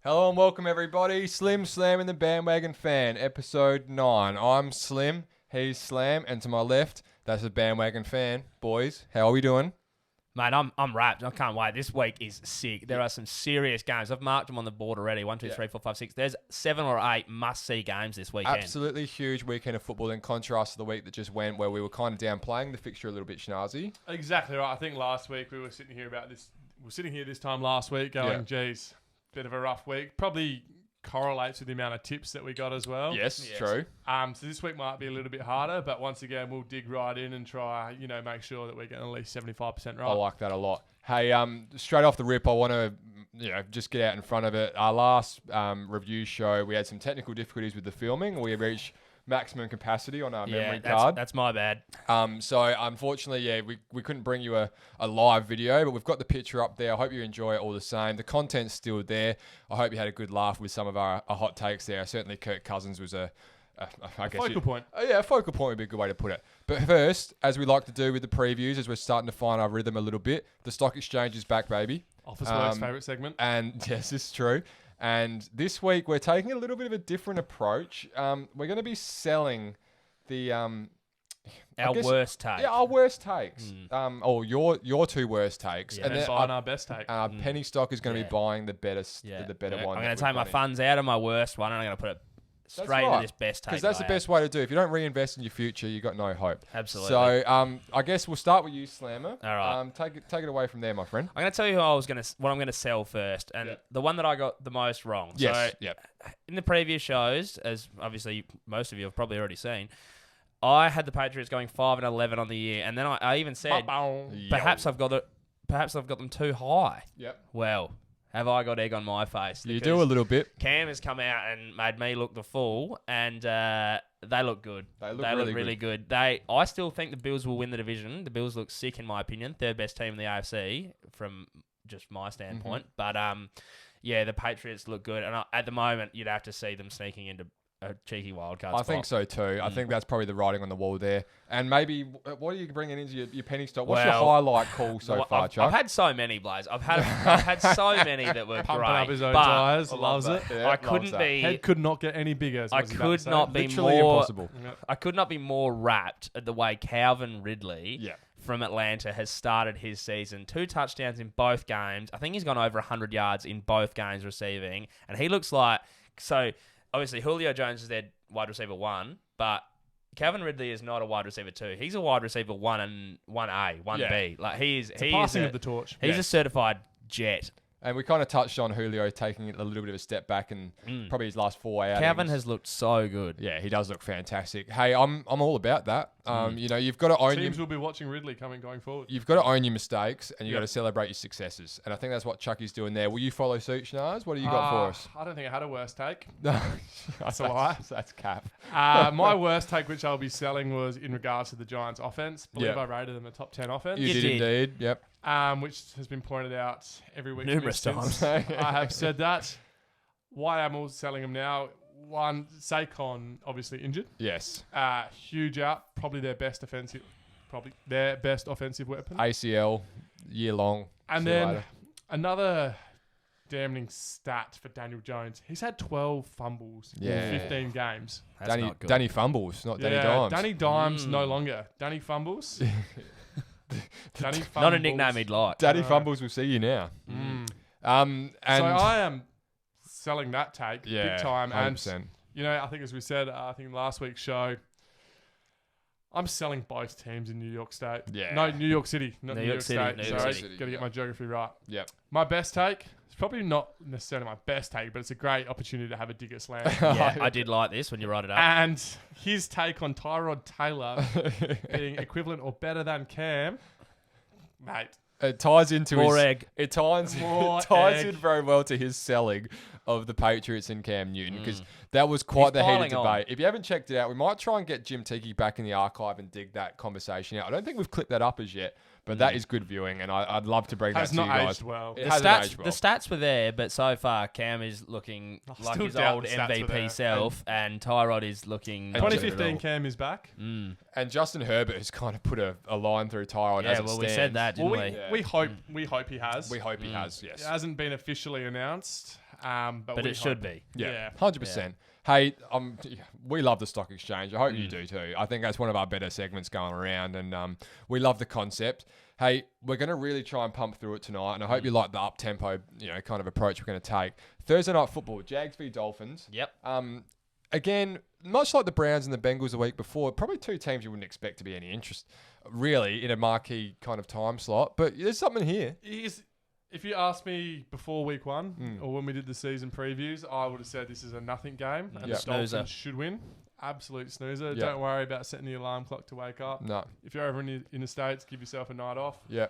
Hello and welcome everybody. Slim, Slam and the Bandwagon Fan, episode 9. I'm Slim, he's Slam, and to my left, that's the Bandwagon Fan. Boys, how are we doing? Mate, I'm wrapped. I can't wait. This week is sick. There are some serious games. I've marked them on the board already. 1, 2, 3, 4, 5, 6. There's 7 or 8 must-see games this weekend. Absolutely huge weekend of football in contrast to the week that just went where we were kind of downplaying the fixture a little bit, Schnazzy. Exactly right. I think last week we were sitting here about this. We're sitting here this time last week going, geez, bit of a rough week. Probably correlates with the amount of tips that we got as well. Yes, true. So this week might be a little bit harder, but once again, we'll dig right in and try, make sure that we're getting at least 75% right. I like that a lot. Hey, straight off the rip, I want to, just get out in front of it. Our last review show, we had some technical difficulties with the filming. We reached maximum capacity on our memory card. That's my bad. So unfortunately, we couldn't bring you a live video, but we've got the picture up there. I hope you enjoy it all the same. The content's still there. I hope you had a good laugh with some of our hot takes there. Certainly Kirk Cousins was a focal point. A focal point would be a good way to put it. But first, as we like to do with the previews, as we're starting to find our rhythm a little bit, the stock exchange is back, baby. Office Work's favourite segment. And yes, it's true. And this week, we're taking a little bit of a different approach. We're going to be selling the... our worst take. Yeah, our worst takes. Or your two worst takes. And then buying our best take. Penny stock is going to be buying the better one. I'm going to take my funds out of my worst one and I'm going to put it straight into this best take. Because that's the best way to do it. If you don't reinvest in your future, you've got no hope. Absolutely. So I guess we'll start with you, Slammer. All right. Take it away from there, my friend. I'm going to tell you what I'm going to sell first. And the one that I got the most wrong. Yes. So in the previous shows, as obviously most of you have probably already seen, I had the Patriots going 5-11 on the year. And then I even said, perhaps I've got them too high. Yep. Well, have I got egg on my face? You do a little bit. Cam has come out and made me look the fool, and they look good. They look really good. I still think the Bills will win the division. The Bills look sick, in my opinion. Third best team in the AFC from just my standpoint. But, the Patriots look good. And at the moment, you'd have to see them sneaking into a cheeky wildcard spot. I think so too. I think that's probably the writing on the wall there. And maybe, what are you bringing into your penny stock? What's your highlight call so far, Chuck? I've had so many, Blaze. I've had so many that were pumping great. Up his own tires. Loves it. Yeah, I couldn't be. Head could not get any bigger. I could not be literally more impossible. I could not be more wrapped at the way Calvin Ridley from Atlanta has started his season. 2 touchdowns in both games. I think he's gone over 100 yards in both games receiving, and he looks like Obviously, Julio Jones is their wide receiver 1, but Calvin Ridley is not a wide receiver 2. He's a wide receiver 1 and 1A, 1B. Like he's passing of the torch. He's a certified jet. And we kind of touched on Julio taking a little bit of a step back and probably his last 4 outings. Calvin has looked so good. Yeah, he does look fantastic. Hey, I'm all about that. You've got to own Teams will be watching Ridley going forward. You've got to own your mistakes and you've got to celebrate your successes. And I think that's what Chucky's doing there. Will you follow suit, Schnaz? What do you got for us? I don't think I had a worst take. No, that's a lie. That's cap. My worst take, which I'll be selling, was in regards to the Giants' offense. I believe I rated them a top 10 offense. You did indeed. Yep. Which has been pointed out every week. Numerous times. I have said that. Why am I selling them now? One, Saquon obviously injured. Yes. Huge out. Probably their best offensive weapon. ACL, year long. And then another damning stat for Daniel Jones. He's had 12 fumbles in 15 games. That's not good. Danny Fumbles, not Danny Dimes. Danny Dimes no longer. Danny Fumbles. Danny Fumbles. Not a nickname he'd like. Danny Fumbles will see you now. And so I am selling that take big time. 100%. And, I think as we said, I think last week's show, I'm selling both teams in New York State. Yeah. No, New York City. Not New York State. New York Sorry, City. got to get my geography right. Yep. My best take, it's probably not necessarily my best take, but it's a great opportunity to have a dig at Slam. Yeah, I did like this when you write it up. And his take on Tyrod Taylor being equivalent or better than Cam, mate. It ties into More his egg. It ties in very well to his selling of the Patriots and Cam Newton because that was quite the heated debate. If you haven't checked it out, we might try and get Jim Tiki back in the archive and dig that conversation out. I don't think we've clipped that up as yet, but that is good viewing, and I'd love to bring that to you guys. Has not aged well. It hasn't aged well. The stats were there, but so far Cam is looking like his old MVP self, and Tyrod is looking. 2015 Cam is back, and Justin Herbert has kind of put a line through Tyrod. Yeah, well, we said that, didn't we? We hope he has. We hope he has. Yes, it hasn't been officially announced. But it should be. Yeah, 100%. Hey, we love the stock exchange. I hope you do too. I think that's one of our better segments going around, and we love the concept. Hey, we're going to really try and pump through it tonight, and I hope you like the up-tempo, kind of approach we're going to take. Thursday night football, Jags v Dolphins. Yep. Again, much like the Browns and the Bengals the week before, probably two teams you wouldn't expect to be any interest, really, in a marquee kind of time slot. But there's something here. If you asked me before week one or when we did the season previews, I would have said this is a nothing game and the Dolphins should win. Absolute snoozer. Yep. Don't worry about setting the alarm clock to wake up. No. If you're over in the States, give yourself a night off. Yeah.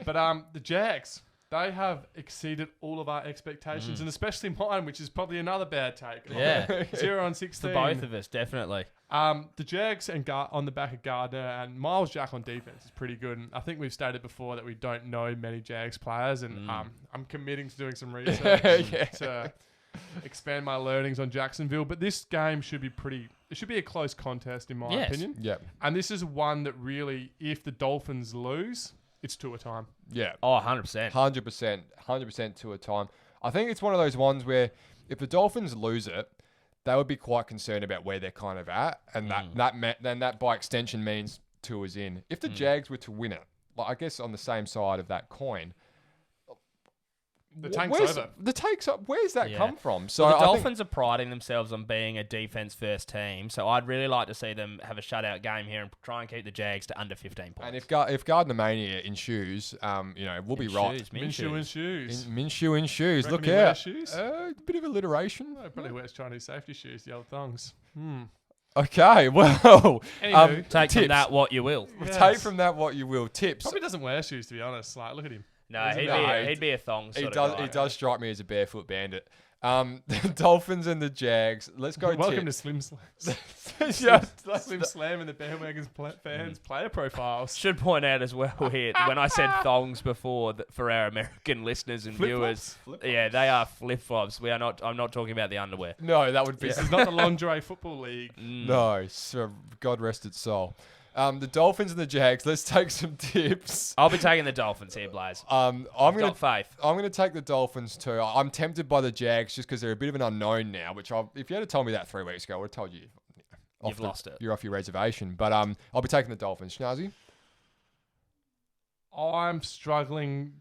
But the Jags, they have exceeded all of our expectations, and especially mine, which is probably another bad take. Yeah. 0-16. For both of us, definitely. The Jags on the back of Gardner and Miles Jack on defense is pretty good. And I think we've stated before that we don't know many Jags players, and I'm committing to doing some research to expand my learnings on Jacksonville. But this game should be it should be a close contest in my opinion. Yep. And this is one that really, if the Dolphins lose, it's Tua time. Yeah. Oh, 100%. 100% Tua time. I think it's one of those ones where if the Dolphins lose it, they would be quite concerned about where they're kind of at, and that by extension means Tua's in. If the Jags were to win it, I guess on the same side of that coin, the tank's over. The tank's up. Where's that come from? So the Dolphins are priding themselves on being a defense-first team, so I'd really like to see them have a shutout game here and try and keep the Jags to under 15 points. And if Gardner Mania ensues, we'll be right. Minshew in shoes. Minshew in shoes. Reckon Look out. Shoes? A bit of alliteration. Probably wears Chinese safety shoes, the old thongs. Okay, well, take from that what you will. Yes. Take from that what you will. Tips. Probably doesn't wear shoes, to be honest. Like, look at him. No, he'd be a thong sort of guy. He does strike me as a barefoot bandit. The Dolphins and the Jags. Let's go. Welcome to Slim Slam. Slim Slam and the Bandwagon's fans player profiles. Should point out as well here, when I said thongs before, for our American listeners and viewers, they are flip-flops. I'm not talking about the underwear. No, that would be... This is not the Lingerie Football League. No, so God rest its soul. The Dolphins and the Jags. Let's take some tips. I'll be taking the Dolphins here, Blaze. Got faith. I'm going to take the Dolphins too. I'm tempted by the Jags just because they're a bit of an unknown now. Which if you had told me that 3 weeks ago, I would have told you. You've lost it. You're off your reservation. But I'll be taking the Dolphins. Schnazzy? I'm struggling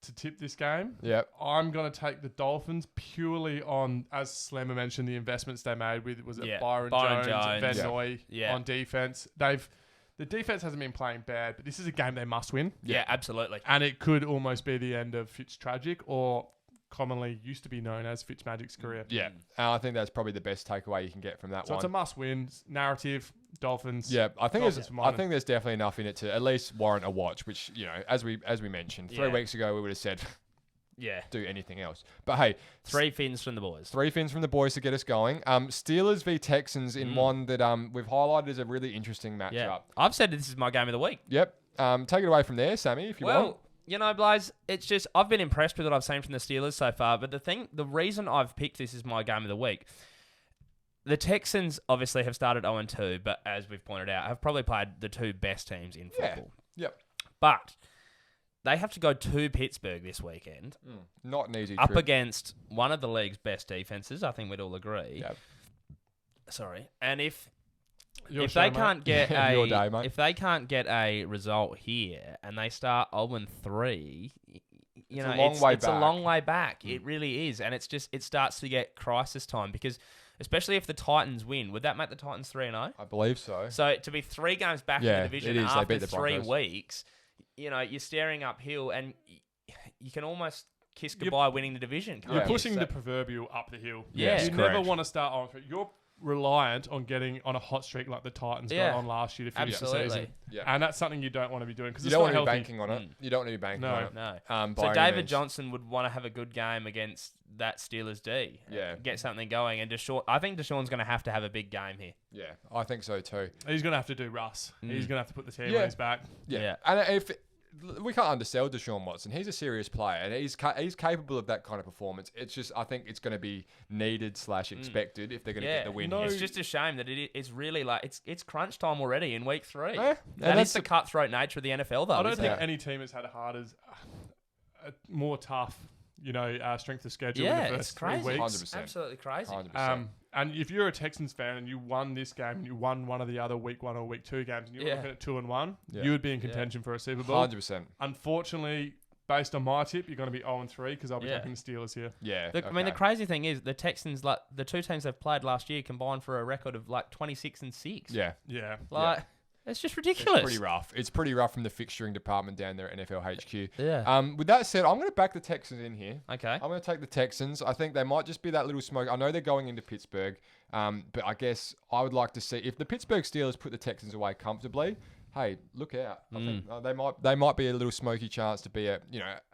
to tip this game. Yep. I'm going to take the Dolphins purely on, as Slammer mentioned, the investments they made with Byron Jones and Van Noy on defense. The defense hasn't been playing bad, but this is a game they must win. Yeah, absolutely. And it could almost be the end of Fitztragic, or commonly used to be known as Fitzmagic's career. Yeah. I think that's probably the best takeaway you can get from that one. So it's a must-win narrative. Dolphins. Yeah, I think there's definitely enough in it to at least warrant a watch. Which as we mentioned 3 weeks ago, we would have said. Do anything else. But hey, 3 fins from the boys. 3 fins from the boys to get us going. Steelers v Texans in one that we've highlighted as a really interesting matchup. Yeah. I've said this is my game of the week. Yep. Take it away from there, Sammy, if you want. Blaze, it's just I've been impressed with what I've seen from the Steelers so far. But the reason I've picked this as my game of the week, the Texans obviously have started 0-2, but as we've pointed out, have probably played the 2 best teams in football. Yep. But they have to go to Pittsburgh this weekend. Not an easy up trip. Against one of the league's best defenses. I think we'd all agree. Yep. Sorry. And if they can't get if they can't get a result here and they start 0-3, it's a long way back. It really is, and it starts to get crisis time because. Especially if the Titans win. Would that make the Titans 3-0? I believe so. So to be 3 games back in the division after 3 weeks, you're staring uphill and you can almost kiss goodbye winning the division. You're pushing the proverbial up the hill. Yeah, you never want to start on. You're reliant on getting on a hot streak like the Titans got on last year to finish the season. Yeah. And that's something you don't want to be doing because you don't want to be banking on it. You don't want to be banking on it. No. So David Johnson would want to have a good game against that Steelers D. Get something going. And I think Deshaun's going to have a big game here. Yeah, I think so too. He's going to have to do Russ. He's going to have to put the team on his back. Yeah. And if we can't undersell Deshaun Watson. He's a serious player, and he's capable of that kind of performance. It's just I think it's going to be needed / expected if they're going to get the win. It's just a shame that it's really like it's crunch time already in week 3. That is the cutthroat nature of the NFL, though. I don't think any team has had a more tough strength of schedule Yeah, in the it's first 3 crazy. weeks. 100%. Absolutely crazy. 100%. And if you're a Texans fan and you won this game and you won one of the other week 1 or week 2 games and you were looking at 2-1, you would be in contention for a Super Bowl. 100%. Unfortunately, based on my tip, you're going to be 0-3 because I'll be taking the Steelers here. Yeah. I mean, the crazy thing is the Texans, like the two teams they've played last year, combined for a record of like 26-6. Yeah. Yeah. It's just ridiculous. It's pretty rough. It's pretty rough from the fixturing department down there at NFL HQ. Yeah. With that said, I'm going to back the Texans in here. Okay. I'm going to take the Texans. I think they might just be that little smoke. I know they're going into Pittsburgh, but I guess I would like to see if the Pittsburgh Steelers put the Texans away comfortably. Hey, look out! I think they might be a little smoky chance to be a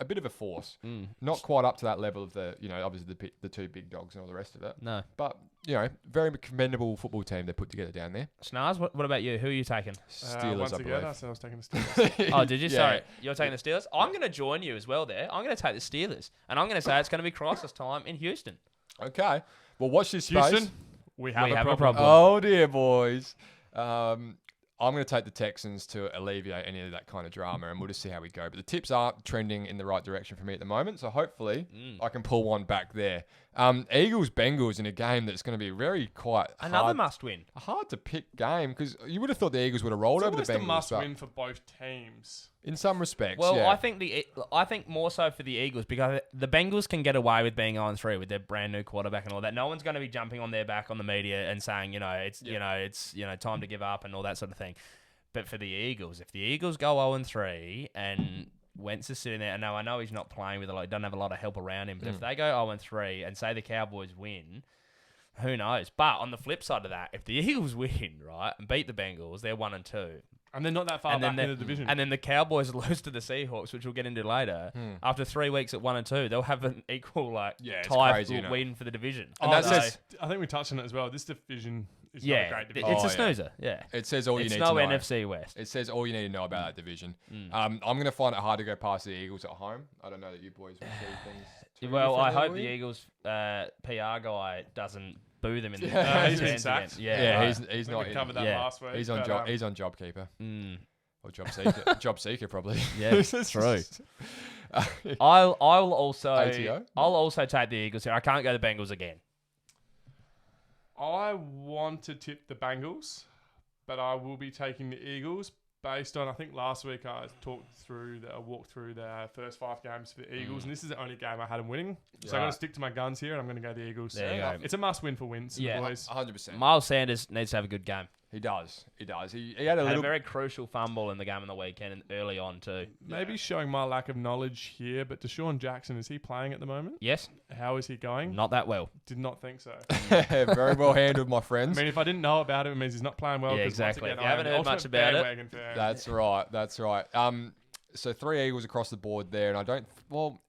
bit of a force. Not quite up to that level of the obviously the two big dogs and all the rest of it. No, but very commendable football team they put together down there. Snars, what about you? Who are you taking? Steelers, once I again, believe. I said I was taking the Steelers. Oh, did you? Yeah. Sorry, you're taking the Steelers. I'm going to join you as well. There, I'm going to take the Steelers, and I'm going to say it's going to be crisis time in Houston. Okay, well, watch this space. Houston, we have a problem. Oh dear, boys. I'm going to take the Texans to alleviate any of that kind of drama, and we'll just see how we go. But the tips aren't trending in the right direction for me at the moment, so hopefully I can pull one back there. Eagles-Bengals in a game that's going to be Another must-win. A hard to pick game because you would have thought the Eagles would have rolled over the Bengals. It's a must-win for both teams. In some respects, well, yeah. I think more so for the Eagles because the Bengals can get away with being 0-3 with their brand new quarterback and all that. No one's going to be jumping on their back on the media and saying, it's time to give up and all that sort of thing. But for the Eagles, if the Eagles go 0-3 and Wentz is sitting there, and I know he's not playing with he doesn't have a lot of help around him, but if they go 0-3 and say the Cowboys win, who knows? But on the flip side of that, if the Eagles win, right, and beat the Bengals, they're 1-2. And they're not that far back in the division. And then the Cowboys lose to the Seahawks, which we'll get into later. After 3 weeks at 1-2, they'll have an equal tie win for the division. And I think we touched on it as well. This division is not a great division. It's a snoozer. Yeah. It says all you need to know. It's no NFC West. It says all you need to know about that division. I'm going to find it hard to go past the Eagles at home. I don't know that you boys will see things. Well, I hope the Eagles PR guy doesn't boo them in the he's been sacked. He's not. We covered that last week. He's on job. He's on JobKeeper or Job Seeker. Job Seeker probably. Yeah, true. I'll also ATO? I'll also take the Eagles here. I can't go the Bengals again. I want to tip the Bengals, but I will be taking the Eagles based on, I think last week I walked through the first 5 games for the Eagles, and this is the only game I had them winning. So I'm going to stick to my guns here, and I'm going to go the Eagles. There you go. It's a must-win for wins, boys. 100%. Miles Sanders needs to have a good game. He does. He had a very crucial fumble in the game on the weekend and early on too. Maybe showing my lack of knowledge here, but Deshaun Jackson, is he playing at the moment? Yes. How is he going? Not that well. Did not think so. Very well handled, my friends. I mean, if I didn't know about him, it means he's not playing well. Yeah, exactly. Again, you haven't heard much about it. That's right. So 3 Eagles across the board there, and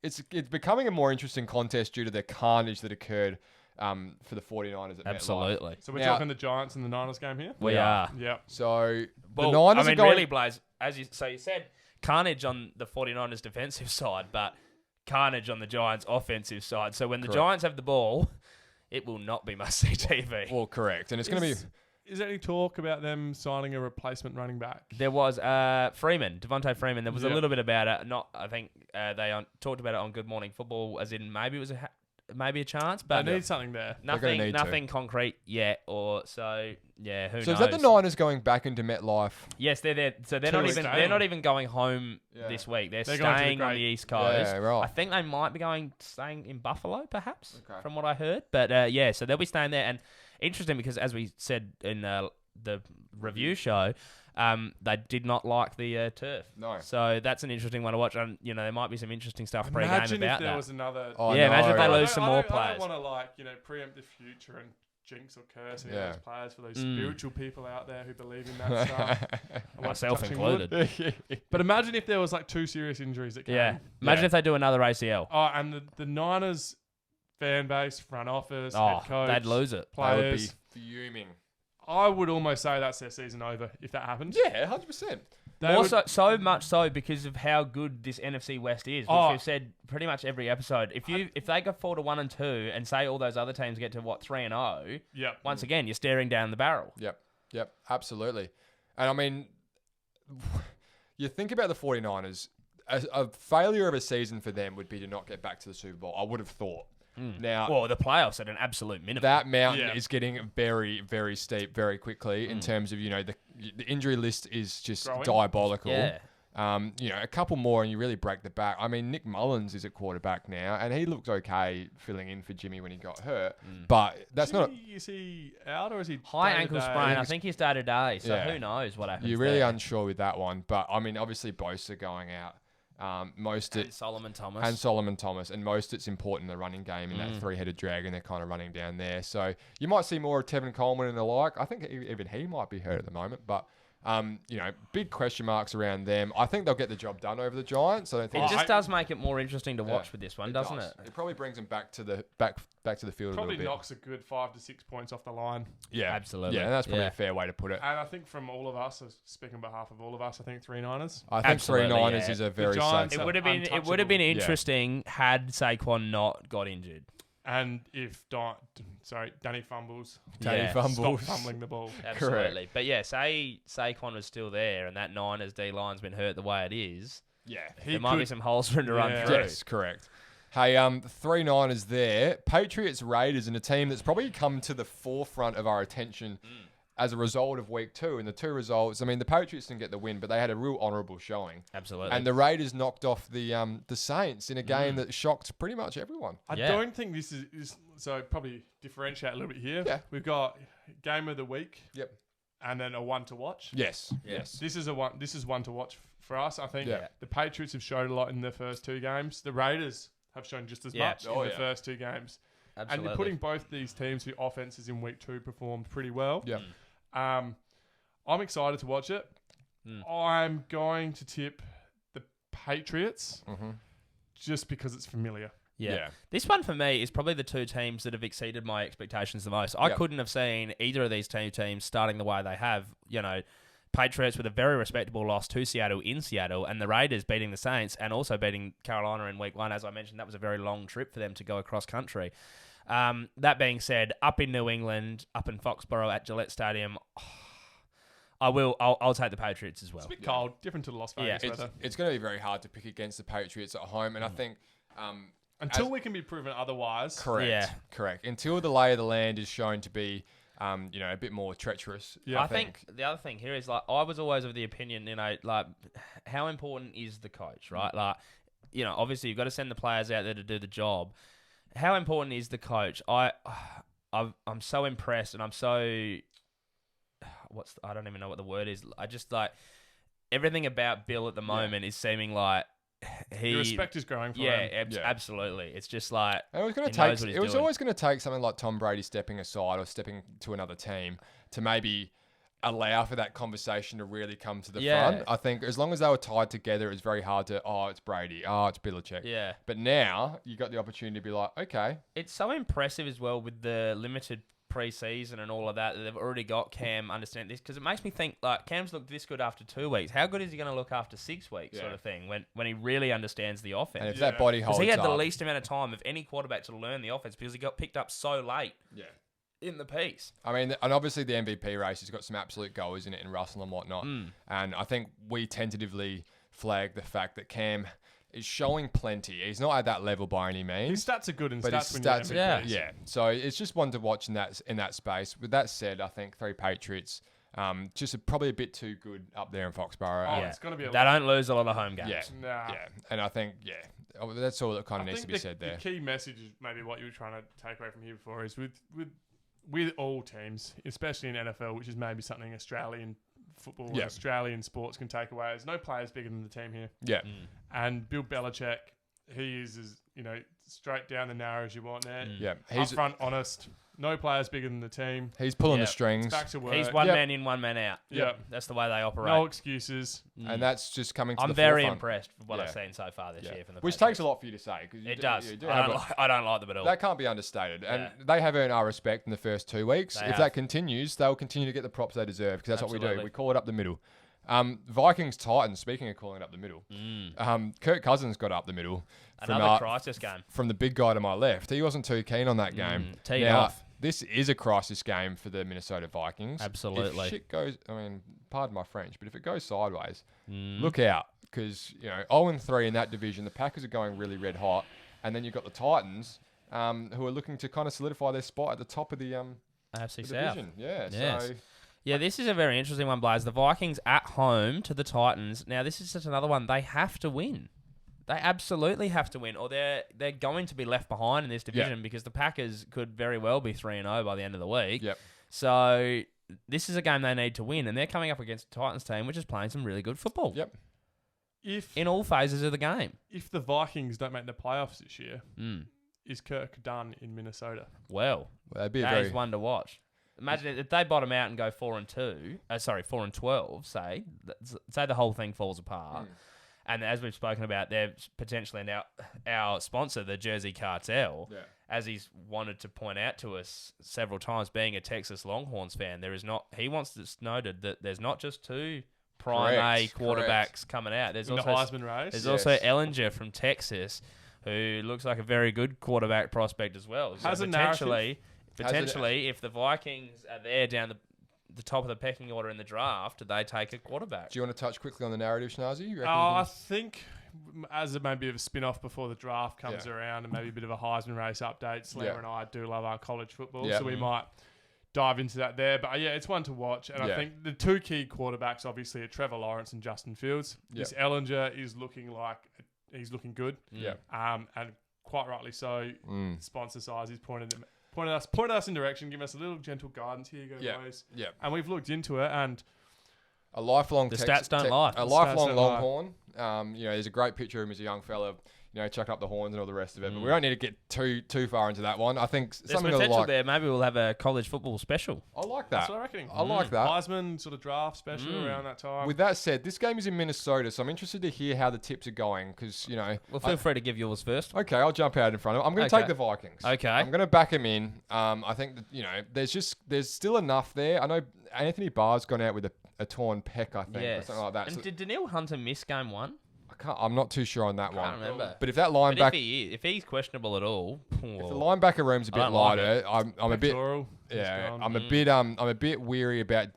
it's becoming a more interesting contest due to the carnage that occurred for the 49ers at Absolutely. MetLife. So we're talking the Giants and the Niners game here? We are. Yep. So the Niners are going... really, Blaze, you said carnage on the 49ers defensive side, but carnage on the Giants offensive side. So when the Giants have the ball, it will not be must-see TV. Well, correct. And it's going to be... Is there any talk about them signing a replacement running back? There was Devontae Freeman. There was a little bit about it. I think they talked about it on Good Morning Football, as in maybe it was maybe a chance, but they need something there. Nothing concrete yet. Who knows? So is that the Niners going back into MetLife? Yes, they're there. So they're not even going home this week. They're staying on the East Coast. Yeah, right. I think they might be staying in Buffalo, perhaps, from what I heard. But so they'll be staying there. And interesting because, as we said in the review show, they did not like the turf. No. So that's an interesting one to watch. And, there might be some interesting stuff pre-game about that. Imagine if there was another... imagine if they lose some more players. I don't want to, preempt the future and jinx or curse any of those players for those spiritual people out there who believe in that stuff. Myself included. But imagine if there was 2 serious injuries that came. Yeah. Imagine if they do another ACL. Oh, and the Niners fan base, front office, head coach, they'd lose it. Players. They would be fuming. I would almost say that's their season over if that happens. Yeah, 100%. So much so because of how good this NFC West is, which we've said pretty much every episode. If they go 4-1-2 and say all those other teams get to 3-0, once again you're staring down the barrel. Yep, absolutely. And I mean, you think about the 49ers. a failure of a season for them would be to not get back to the Super Bowl. I would have thought. Now, well, the playoffs at an absolute minimum. That mountain is getting very, very steep very quickly in terms of, the injury list is just diabolical. Yeah. A couple more and you really break the back. I mean, Nick Mullins is at quarterback now, and he looked okay filling in for Jimmy when he got hurt. But that's Is he out or is he high ankle sprain? I think he's day to day. So who knows what happens? You're really unsure with that one. But I mean, obviously both are going out. Solomon Thomas. And it's important in the running game in that three-headed dragon. They're kind of running down there. So you might see more of Tevin Coleman and the like. I think even he might be hurt at the moment, but big question marks around them. I think they'll get the job done over the Giants. It does make it more interesting to watch with this one, doesn't it? It probably brings them back to the field. Probably a little bit. Knocks a good 5 to 6 points off the line. Yeah, absolutely. Yeah, and that's probably a fair way to put it. And I think from all of us, speaking on behalf of all of us, I think 3 Niners. I think 3 Niners is a very safe. It would have been interesting had Saquon not got injured. And if Danny fumbles. Stop fumbling the ball. Absolutely. Correct. But say Saquon was still there and that Niners D-line's been hurt the way it is. Yeah. There might be some holes for him to run through. Yes, correct. Hey, 3 Niners there. Patriots, Raiders, and a team that's probably come to the forefront of our attention as a result of week 2. And the 2 results, I mean, the Patriots didn't get the win, but they had a real honourable showing. Absolutely. And the Raiders knocked off the Saints in a game that shocked pretty much everyone. I don't think this is so probably differentiate a little bit here. Yeah. We've got game of the week. Yep. And then a one to watch. Yes. This is one to watch for us. I think the Patriots have showed a lot in their first 2 games. The Raiders have shown just as much in the first 2 games. Absolutely. And you're putting both these teams whose offenses in week 2 performed pretty well. Yeah. I'm excited to watch it. I'm going to tip the Patriots just because it's familiar. Yeah. This one for me is probably the 2 teams that have exceeded my expectations the most. I couldn't have seen either of these 2 teams starting the way they have. Patriots with a very respectable loss to Seattle in Seattle, and the Raiders beating the Saints and also beating Carolina in week 1. As I mentioned, that was a very long trip for them to go across country. That being said, up in New England, up in Foxborough at Gillette Stadium, I'll take the Patriots as well. It's a bit cold, different to the Las Vegas weather. It's going to be very hard to pick against the Patriots at home, and I think until we can be proven otherwise. Correct. Until the lay of the land is shown to be a bit more treacherous. I think the other thing here is I was always of the opinion, how important is the coach, right? Obviously you've got to send the players out there to do the job. How important is the coach? I'm so impressed, and I'm so I don't even know what the word is. I just everything about Bill at the moment is seeming like the respect is growing for him. Absolutely. It's just like it was always going to take something like Tom Brady stepping aside or stepping to another team to maybe allow for that conversation to really come to the front. I think as long as they were tied together, it was very hard to, it's Brady, it's Belichick. Yeah. But now you got the opportunity to be like, okay. It's so impressive as well with the limited pre-season and all of that they've already got Cam understand this, because it makes me think Cam's looked this good after 2 weeks. How good is he going to look after 6 weeks sort of thing when he really understands the offense? And if that body holds up. Because he had the least amount of time of any quarterback to learn the offense because he got picked up so late in the piece. I mean, and obviously the MVP race has got some absolute goers in it in Russell and whatnot. And I think we tentatively flagged the fact that Cam is showing plenty. He's not at that level by any means. His stats are good, but his stats are So it's just one to watch in that space. With that said, I think 3 Patriots, probably a bit too good up there in Foxborough. It's going to be. They don't lose a lot of home games. And I think that's all that kind of needs to be said there. The key message is maybe what you were trying to take away from here before is with all teams, especially in NFL, which is maybe something Australian football and Australian sports can take away. There's no players bigger than the team here. Yeah. And Bill Belichick, he is as straight down the narrow as you want there. Yeah. He's upfront, honest. No players bigger than the team. He's pulling the strings. It's back to work. He's one man in, one man out. Yeah. That's the way they operate. No excuses. And that's just coming to the I'm very forefront. impressed with what I've seen so far this year from the Which Patriots. takes a lot for you to say. It does. I don't like them at all. That can't be understated. And they have earned our respect in the first 2 weeks. If that continues, they'll continue to get the props they deserve, because that's what we do. We call it up the middle. Vikings Titans, speaking of calling it up the middle, Kirk Cousins got up the middle. Another crisis game. From the big guy to my left. He wasn't too keen on that game. Teed off. This is a crisis game for the Minnesota Vikings. Absolutely. If shit goes, pardon my French, but if it goes sideways, look out. because 0-3 in that division. The Packers are going really red hot, and then you've got the Titans, who are looking to kind of solidify their spot at the top of the AFC South division. Yeah. Yes. So. Yeah, this is a very interesting one, Blaze. The Vikings at home to the Titans. Now, this is just another one. They have to win. They absolutely have to win, or they're going to be left behind in this division because the Packers could very well be 3-0 by the end of the week. Yep. So this is a game they need to win, and they're coming up against the Titans team, which is playing some really good football. Yep. In all phases of the game. If the Vikings don't make the playoffs this year, is Kirk done in Minnesota? Well, that'd be that is one to watch. Imagine if they bottom out and go 4-2. 4-12. Say the whole thing falls apart. And as we've spoken about, they're potentially now our sponsor, the Jersey Cartel, as he's wanted to point out to us several times, being a Texas Longhorns fan, he wants this noted that there's not just two prime A quarterbacks coming out. There's also the Heisman race. There's also Ellinger from Texas, who looks like a very good quarterback prospect as well. So potentially, if the Vikings are there down the top of the pecking order in the draft, do they take a quarterback? Do you want to touch quickly on the narrative, Schnazzy? I think as it may be a spin-off before the draft comes around and maybe a bit of a Heisman race update, Slammer and I do love our college football, so we might dive into that there. But it's one to watch. And I think the two key quarterbacks obviously are Trevor Lawrence and Justin Fields. This Ellinger is looking like he's looking good. And quite rightly so. Sponsor size is pointed us in direction, give us a little gentle guidance. Here you go, boys. Yeah. And we've looked into it, and a lifelong stats don't lie. A lifelong Longhorn. There's a great picture of him as a young fella, chucking up the horns and all the rest of it. But we don't need to get too far into that one. I think there's something potential there. Maybe we'll have a college football special. I like that. That's what I reckon. I like that. Heisman sort of draft special around that time. With that said, this game is in Minnesota, so I'm interested to hear how the tips are going because, Well, feel free to give yours first. Okay, I'll jump out in front of it. I'm going to take the Vikings. Okay. I'm going to back them in. I think that, there's still enough there. I know Anthony Barr's gone out with a torn pec, I think, or something like that. And did Danielle Hunter miss game one? I'm not too sure on that one. I can't remember. But if that linebacker, if he's questionable at all, if the linebacker room's a bit lighter, I'm a bit. I'm a bit weary about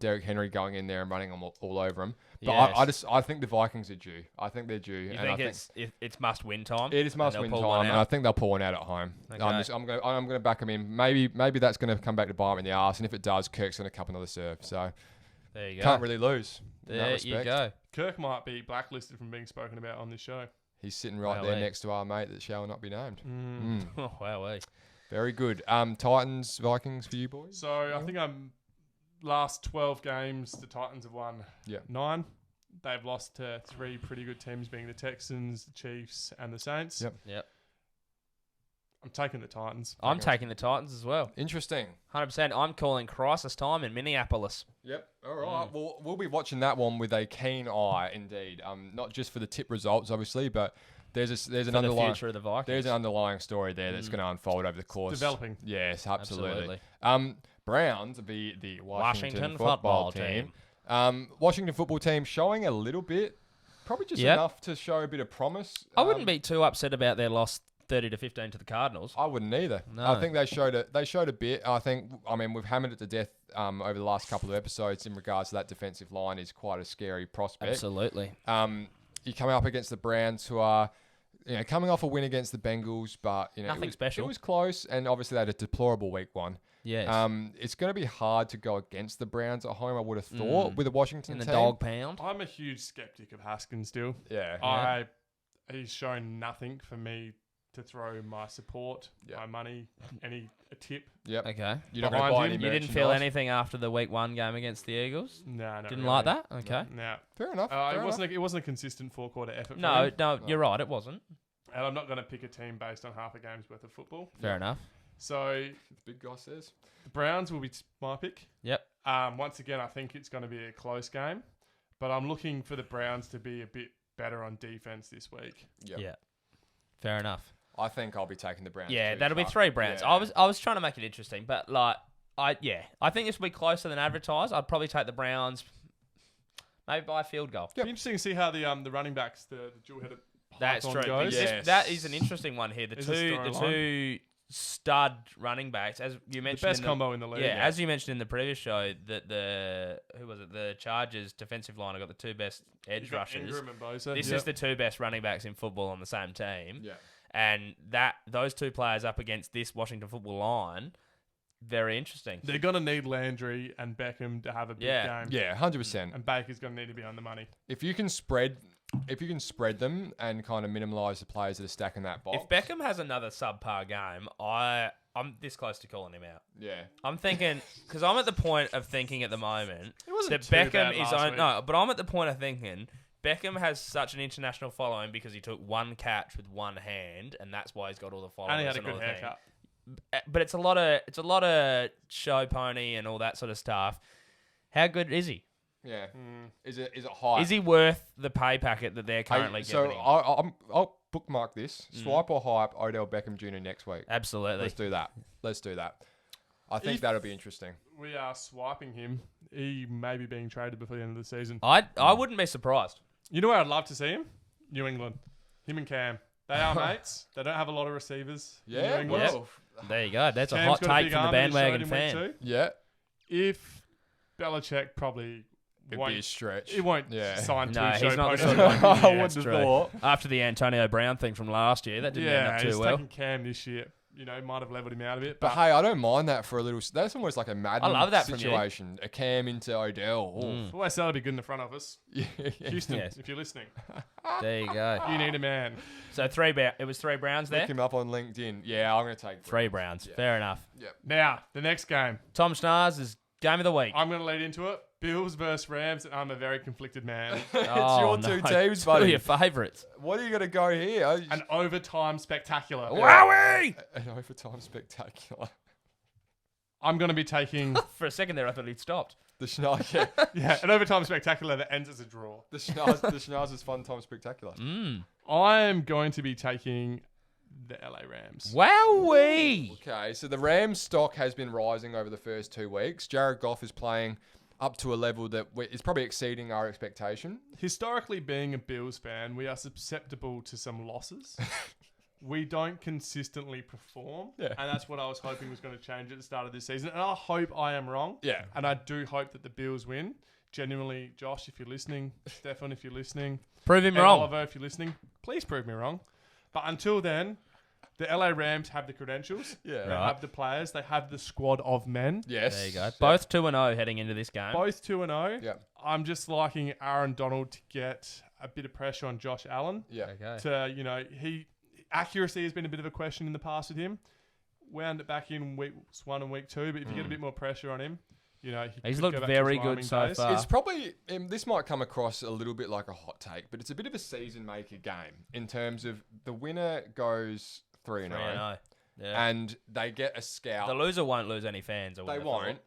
Derrick Henry going in there and running them all over him. But I think the Vikings are due. I think they're due. You think it's must win time? It is must win time, and I think they'll pull one out at home. Okay. I'm going to back them in. Maybe that's going to come back to bite them in the arse, and if it does, Kirk's going to cup another serve. So there you go. Can't really lose. There you go. Kirk might be blacklisted from being spoken about on this show. He's sitting right there next to our mate that shall not be named. Oh, wow. Very good. Titans, Vikings for you boys? So I think last 12 games, the Titans have won 9. They've lost to 3 pretty good teams, being the Texans, the Chiefs, and the Saints. Yep. I'm taking the Titans. I'm taking the Titans as well. Interesting. 100%. I'm calling crisis time in Minneapolis. Yep. All right. Well, we'll be watching that one with a keen eye, indeed. Not just for the tip results, obviously, but there's an underlying future of the Vikings. There's an underlying story there that's going to unfold over the course. It's developing. Yes, absolutely. Browns, the Washington football team. Washington football team showing a little bit, probably just enough to show a bit of promise. I wouldn't be too upset about their loss 30-15 to the Cardinals. I wouldn't either. No. I think they showed a bit. We've hammered it to death over the last couple of episodes in regards to that defensive line is quite a scary prospect. Absolutely. You're coming up against the Browns, who are coming off a win against the Bengals, but nothing special. It was close, and obviously they had a deplorable week one. Yes. It's going to be hard to go against the Browns at home, I would have thought, with the Washington in the team. dog pound. I'm a huge skeptic of Haskins still. Yeah. He's shown nothing for me to throw my support, my money, a tip. Yep. Okay. You're not going to buy any You didn't feel anything after the week 1 game against the Eagles? No. Didn't really. like that? Okay. No. Fair enough. It wasn't a consistent 4-quarter effort. No, you're right. It wasn't. And I'm not going to pick a team based on half a game's worth of football. Fair enough. So the big guy says the Browns will be my pick. Yep. Once again, I think it's going to be a close game, but I'm looking for the Browns to be a bit better on defense this week. Yep. Yeah. Fair enough. I think I'll be taking the Browns. Yeah, that'll be 3 Browns. Yeah. I was trying to make it interesting, but I think this will be closer than advertised. I'd probably take the Browns, maybe by a field goal. It'll be interesting to see how the running backs, the dual-headed That's python true. goes. That is an interesting one here. The two stud running backs, as you mentioned. The best combo in the league. Yeah, as you mentioned in the previous show, that the Chargers defensive line have got the two best edge rushers. Ingram and Bosa. This is the two best running backs in football on the same team. Yeah. And those two players up against this Washington football line, very interesting. They're going to need Landry and Beckham to have a big game. Yeah, 100%. And Baker's going to need to be on the money. If you can spread them and kind of minimise the players that are stacking that box. If Beckham has another subpar game, I'm this close to calling him out. Yeah. I'm thinking, because I'm at the point of thinking at the moment that Beckham is on. No, but I'm at the point of thinking Beckham has such an international following because he took one catch with one hand, and that's why he's got all the followers. And he had a good haircut. But it's a lot of show pony and all that sort of stuff. How good is he? Yeah. Is it high? Is he worth the pay packet that they're currently giving him? I'll bookmark this. Swipe or hype Odell Beckham Jr. next week. Absolutely. Let's do that. I think that'll be interesting. We are swiping him. He may be being traded before the end of the season. I wouldn't be surprised. You know where I'd love to see him? New England. Him and Cam. They are mates. They don't have a lot of receivers. Yeah. in New England. Well, there you go. That's Cam's a hot got take big from the arm that he bandwagon showed in fan. week 2. yeah. If Belichick probably It'd be a stretch. He won't sign two show he's not the ponies. sort of I yeah, wouldn't have true. thought. After the Antonio Brown thing from last year, that didn't end up he's too well. taking Cam this year. Might have leveled him out a bit. But hey, I don't mind that for a little. That's almost like a Madden I love that from you. situation. A Cam into Odell. Well, that'll be good in the front office. Yeah. Houston, Yes. if you're listening, There you go. you need a man. So it was 3 Browns there? Look him up on LinkedIn. Yeah, I'm going to take 3 Browns. Yeah. Fair enough. Yep. Now, the next game. Tom Schnars' game of the week. I'm going to lead into it. Bills versus Rams, and I'm a very conflicted man. It's your two teams, Two of buddy. your favourites. What are you going to go here? An overtime spectacular. Wowie! An overtime spectacular. I'm going to be taking... For a second there, I thought he'd stopped. The Schnars, an overtime spectacular that ends as a draw. The Schnars is fun time spectacular. I'm going to be taking the LA Rams. Wowee! Okay, so the Rams stock has been rising over the first 2 weeks. Jared Goff is playing up to a level that is probably exceeding our expectation. Historically, being a Bills fan, we are susceptible to some losses. We don't consistently perform. Yeah. And that's what I was hoping was going to change at the start of this season. And I hope I am wrong. Yeah. And I do hope that the Bills win. Genuinely, Josh, if you're listening, Stefan, if you're listening, Prove him and wrong. Oliver, if you're listening, please prove me wrong. But until then, the LA Rams have the credentials. Yeah. They have the players. They have the squad of men. Yes. There you go. Both 2-0 heading into this game. Both 2-0. Yeah. I'm just liking Aaron Donald to get a bit of pressure on Josh Allen. Yeah. Okay. Accuracy has been a bit of a question in the past with him. Wound it back in week 1 and week 2, but if you get a bit more pressure on him, he's looked very good so far. It's probably, this might come across a little bit like a hot take, but it's a bit of a season maker game in terms of the winner goes 3-0. 3-0. Yeah. And they get a scout. The loser won't lose any fans. They won't.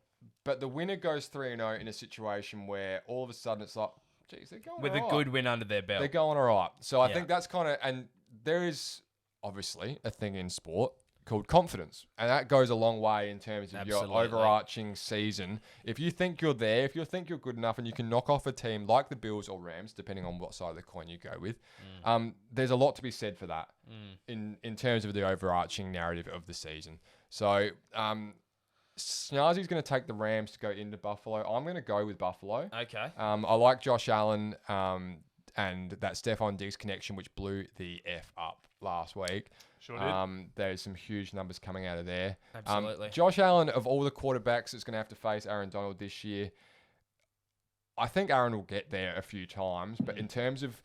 But the winner goes 3-0 in a situation where all of a sudden it's like, geez, they're going with all right. a good win under their belt. They're going all right. So I think that's kind of, and there is obviously a thing in sport called confidence. And that goes a long way in terms of your overarching season. If you think you're there, if you think you're good enough and you can knock off a team like the Bills or Rams, depending on what side of the coin you go with, there's a lot to be said for that in terms of the overarching narrative of the season. So Snarzy's going to take the Rams to go into Buffalo. I'm going to go with Buffalo. Okay. I like Josh Allen and that Stephon Diggs connection, which blew the F up last week. Sure did. There's some huge numbers coming out of there. Absolutely. Josh Allen, of all the quarterbacks that's going to have to face Aaron Donald this year, I think Aaron will get there a few times. But in terms of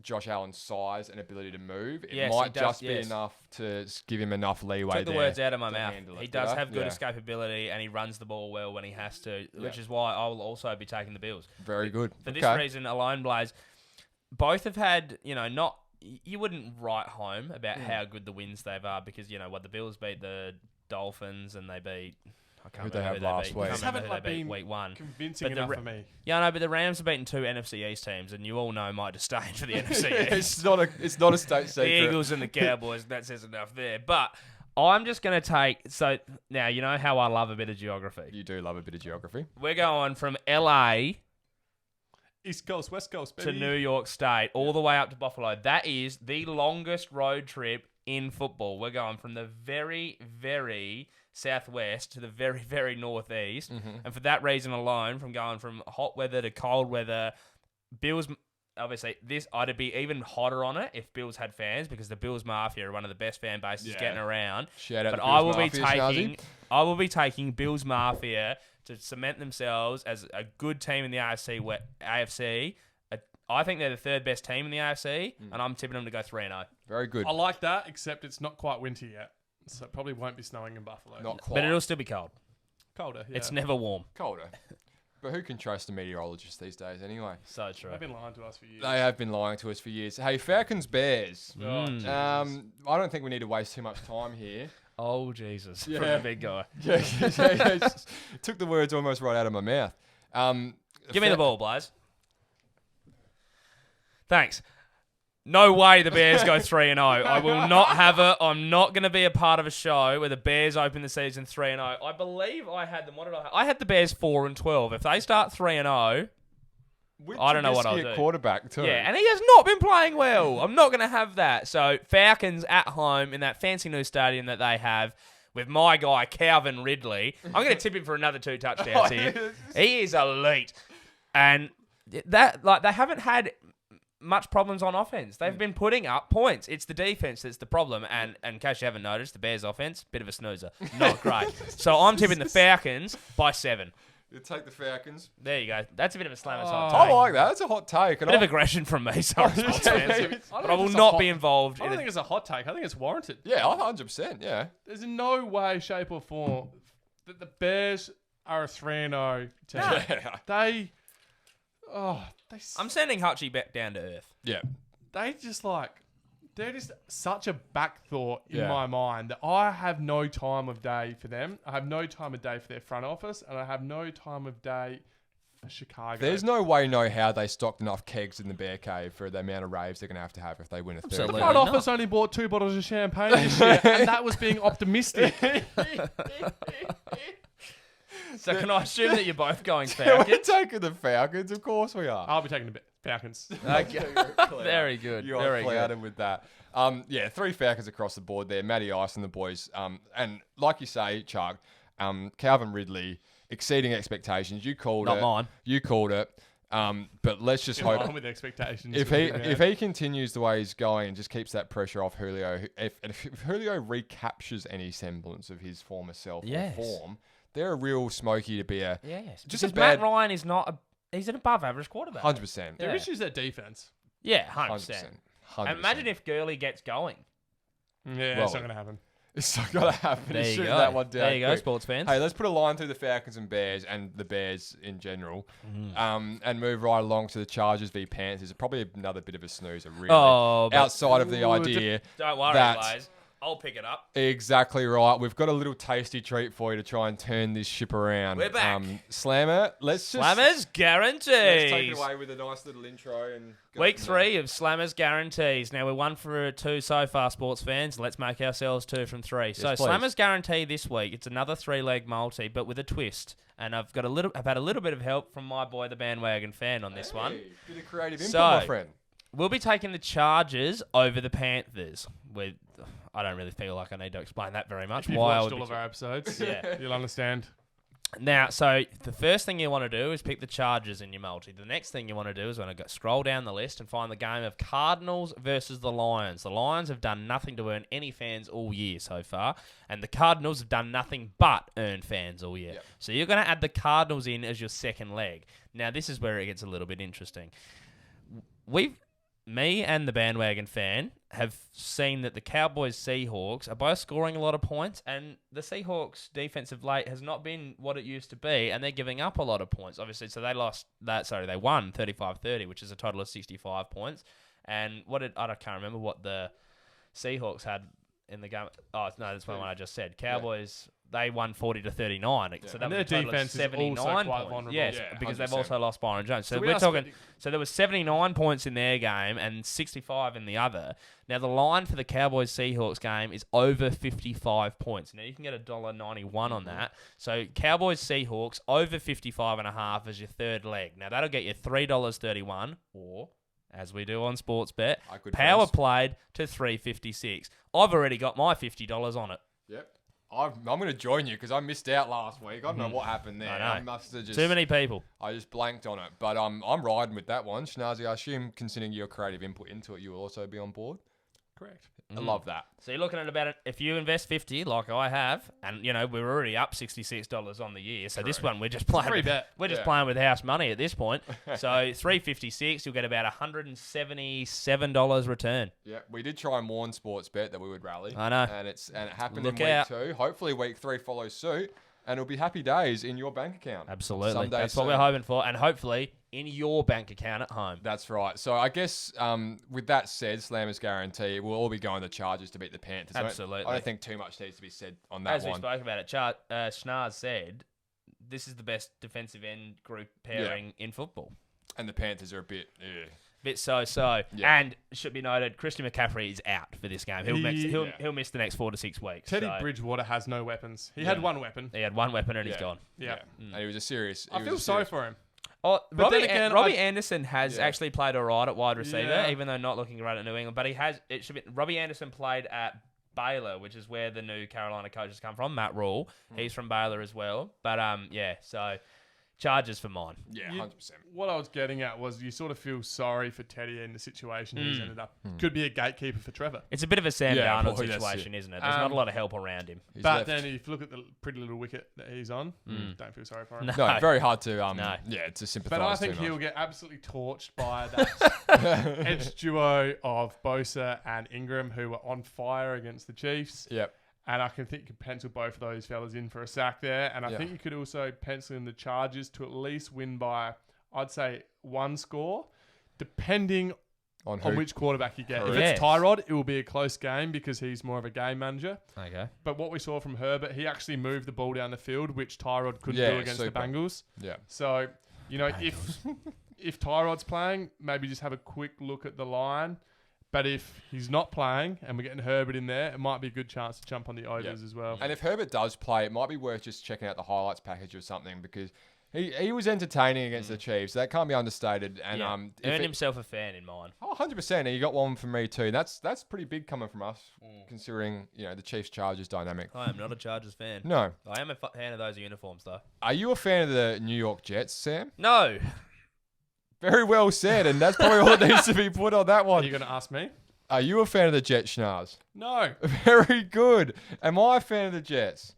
Josh Allen's size and ability to move, it might just be enough to give him enough leeway. Took the words out of my mouth. He does better. have good escapability and he runs the ball well when he has to, which is why I will also be taking the Bills. Very good. For this reason alone, Blaze, both have had, you wouldn't write home about how good the wins they've are because, the Bills beat the Dolphins and they beat... I can't remember who they beat. week. I can't remember who they beat week 1. Convincing enough for me. Yeah, I know, but the Rams have beaten 2 NFC East teams, and you all know my disdain for the NFC East. It's not a state secret. The Eagles and the Cowboys, that says enough there. But I'm just going to take... So, now, you know how I love a bit of geography. You do love a bit of geography. We're going from LA East Coast, West Coast, to baby. New York State, all the way up to Buffalo. That is the longest road trip in football. We're going from the very, very southwest to the very, very northeast. And for that reason alone, from going from hot weather to cold weather, Bills... Obviously, I'd be even hotter on it if Bills had fans, because the Bills Mafia are one of the best fan bases getting around. Shout out but to Bills I will be taking Bills Mafia to cement themselves as a good team in the AFC. I think they're the third best team in the AFC, and I'm tipping them to go 3-0. Very good. I like that, except it's not quite winter yet, so it probably won't be snowing in Buffalo. Not quite. But it'll still be cold. Colder, yeah. It's never warm. Colder. But who can trust the meteorologists these days anyway? So true. They've been lying to us for years. They have been lying to us for years. Hey, Falcons Bears. Oh, I don't think we need to waste too much time here. Oh, Jesus. Yeah. From the big guy. Yeah. Took the words almost right out of my mouth. Give me the ball, Blaze. Thanks. No way the Bears go 3-0. I will not have it. I'm not going to be a part of a show where the Bears open the season 3-0. I believe I had them. What did I have? I had the Bears 4-12. If they start 3-0, I don't know what I'll do. Quarterback too. Yeah, and he has not been playing well. I'm not going to have that. So Falcons at home in that fancy new stadium that they have with my guy Calvin Ridley. I'm going to tip him for another 2 touchdowns here. He is elite, and that they haven't had much problems on offense. They've been putting up points. It's the defense that's the problem. And in case you haven't noticed, the Bears offense, bit of a snoozer. Not great. So I'm tipping the Falcons by 7. You take the Falcons. There you go. That's a bit of a slammer's hot I take. like that. That's a hot take. Bit of aggression from me, sorry, sports fans. But I will not be involved. I don't think it's a hot take. I think it's warranted. Yeah, 100%. Yeah. There's no way, shape, or form that the Bears are a 3-0 team. Yeah. I'm sending Hutchie back down to earth. Yeah. They're just such a back thought in my mind that I have no time of day for them. I have no time of day for their front office, and I have no time of day for Chicago. There's no way, no how they stocked enough kegs in the bear cave for the amount of raves they're going to have if they win a third. Absolutely. The front office only bought 2 bottles of champagne this year, and that was being optimistic. So can I assume that you're both going Yeah, Falcons? we're taking the Falcons. Of course we are. I'll be taking the Falcons. Okay. Very good. You're Very clouded good. with that. 3 Falcons across the board there. Matty Ice and the boys. And like you say, Chuck, Calvin Ridley exceeding expectations. You called it. Not mine. You called it. But let's just In hope line with expectations. if he continues the way he's going and just keeps that pressure off Julio, if Julio recaptures any semblance of his former self or form, they're a real smoky to be a Just because Matt Ryan is he's an above average quarterback. 100%. Their issues at defense. Yeah, 100%. 100%. And imagine if Gurley gets going. Yeah, it's not going to happen. It's not going to happen. There He's you shooting go. that one down There you go, quick. sports fans. Hey, let's put a line through the Falcons and Bears and the Bears in general, and move right along to the Chargers v Panthers. It's probably another bit of a snoozer, really. Outside of the idea. Don't worry, Blaze. I'll pick it up. Exactly right. We've got a little tasty treat for you to try and turn this ship around. We're back. Slammer, Slammers guarantees. Let's take it away with a nice little intro. And Week 3 of Slammers guarantees. Now we're 1 for 2 so far, sports fans. Let's make ourselves 2 from 3. Yes, so please. Slammers guarantee this week. It's another 3-leg multi, but with a twist. And I've had a little bit of help from my boy, the Bandwagon fan, on this one. Bit of creative input, So, my friend. We'll be taking the Chargers over the Panthers. I don't really feel like I need to explain that very much. If you've watched all of our episodes, you'll understand. Now, so the first thing you want to do is pick the Chargers in your multi. The next thing you want to do is scroll down the list and find the game of Cardinals versus the Lions. The Lions have done nothing to earn any fans all year so far, and the Cardinals have done nothing but earn fans all year. Yep. So you're going to add the Cardinals in as your second leg. Now, this is where it gets a little bit interesting. Me and the Bandwagon fan have seen that the Cowboys Seahawks are both scoring a lot of points, and the Seahawks defense of late has not been what it used to be, and they're giving up a lot of points, obviously. So they won 35-30, which is a total of 65 points. And I can't remember what the Seahawks had in the game. Oh no, that's one I just said. Cowboys. They won 40-39, so that was their a total defense of 79 is also quite points. vulnerable. Yes, Yeah, because 100%. they've also lost Byron Jones. So we we're are talking. spending- So there was 79 points in their game and 65 in the other. Now the line for the Cowboys Seahawks game is over 55 points. Now you can get $1.91 on that. So Cowboys Seahawks over 55.5 as your third leg. Now that'll get you $3.31 or, as we do on Sportsbet, power played to $3.56. I've already got my $50 on it. Yep. I'm going to join you because I missed out last week. I don't know what happened there. I know. Must have just, Too many people. I just blanked on it. But I'm riding with that one. Schnazzy, I assume, considering your creative input into it, you will also be on board? Correct. I love that. So you're looking at about it. If you invest 50, like I have, and we're already up $66 on the year. So this one we're just playing. We're just playing with house money at this point. So $3.56, you'll get about $177 return. Yeah, we did try and warn Sportsbet that we would rally. I know, and it happened in week 2. Hopefully, week 3 follows suit, and it'll be happy days in your bank account. Absolutely, that's what we're hoping for, and hopefully in your bank account at home. That's right. So I guess with that said, Slammers guarantee we'll all be going to Chargers to beat the Panthers. Absolutely. I don't think too much needs to be said on that As one. we spoke about it, Schnaz said this is the best defensive end group pairing in football. And the Panthers are a bit so. Yeah. And it should be noted, Christian McCaffrey is out for this game. He'll miss the next 4 to 6 weeks. Teddy Bridgewater has no weapons. He had one weapon. He had one weapon and he's gone. Yeah. And he was a serious... I feel sorry for him. Oh, But Robbie, then again, Robbie Anderson has actually played all right at wide receiver, Yeah. even though not looking great at New England. But Robbie Anderson played at Baylor, which is where the new Carolina coaches come from. Matt Rule, he's from Baylor as well. But so Chargers for mine. Yeah, 100%. What I was getting at was you sort of feel sorry for Teddy in the situation he's ended up. Could be a gatekeeper for Trevor. It's a bit of a Sam Darnold boy, that's situation, it. isn't it? There's not a lot of help around him. He's But left. then if you look at the pretty little wicket that he's on, don't feel sorry for him. No, very hard to... No. Yeah, to sympathise. But I think too he'll much. get absolutely torched by that edge duo of Bosa and Ingram, who were on fire against the Chiefs. Yep. And I think you could pencil both of those fellas in for a sack there. And I think you could also pencil in the Chargers to at least win by, I'd say, 1 score, depending on which quarterback you get. If it's Tyrod, it will be a close game because he's more of a game manager. Okay. But what we saw from Herbert, he actually moved the ball down the field, which Tyrod couldn't do against the Bengals. Yeah. So, if Tyrod's playing, maybe just have a quick look at the line. But if he's not playing and we're getting Herbert in there, it might be a good chance to jump on the overs as well. And if Herbert does play, it might be worth just checking out the highlights package or something because he was entertaining against the Chiefs. That can't be understated. And earned himself a fan in mine. Oh, 100%. And you got one from me too. That's pretty big coming from us, considering the Chiefs-Chargers dynamic. I am not a Chargers fan. No. I am a fan of those uniforms, though. Are you a fan of the New York Jets, Sam? No. Very well said, and that's probably all that needs to be put on that one. Are you going to ask me? Are you a fan of the Jets, Schnaz? No. Very good. Am I a fan of the Jets?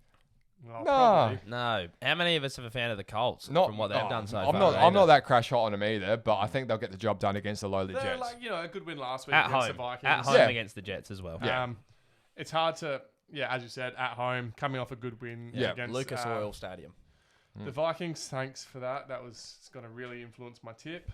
Well, No. probably. No. How many of us are a fan of the Colts from what they've done so I'm far? I'm not that crash hot on them either, but I think they'll get the job done against the lowly They're Jets. a good win last week At against home. the Vikings. At home against the Jets as well. Yeah. It's hard to, as you said, at home, coming off a good win against Lucas Oil Stadium. the Vikings. Thanks for that. It's going to really influence my tip.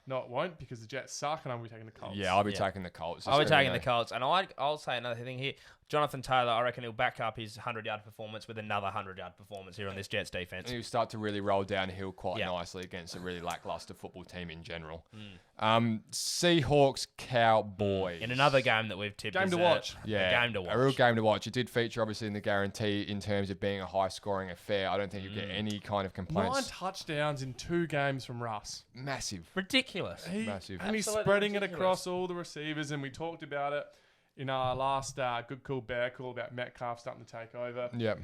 No, it won't because the Jets suck and I'll be taking the Colts. Yeah, I'll be taking the Colts. I'll be taking the Colts. And I'll say another thing here. Jonathan Taylor, I reckon he'll back up his 100-yard performance with another 100-yard performance here on this Jets defense. And he'll start to really roll downhill quite nicely against a really lackluster football team in general. Seahawks, Cowboys. In another game that we've tipped. Game to watch. A game to watch. A real game to watch. It did feature, obviously, in the guarantee in terms of being a high-scoring affair. I don't think you get any kind of complaints. 9 touchdowns in 2 games from Russ. Massive. Ridiculous. Massive. And he's spreading it across all the receivers, and we talked about it in our last Good Cool Bear Call about Metcalf starting to take over. Yep.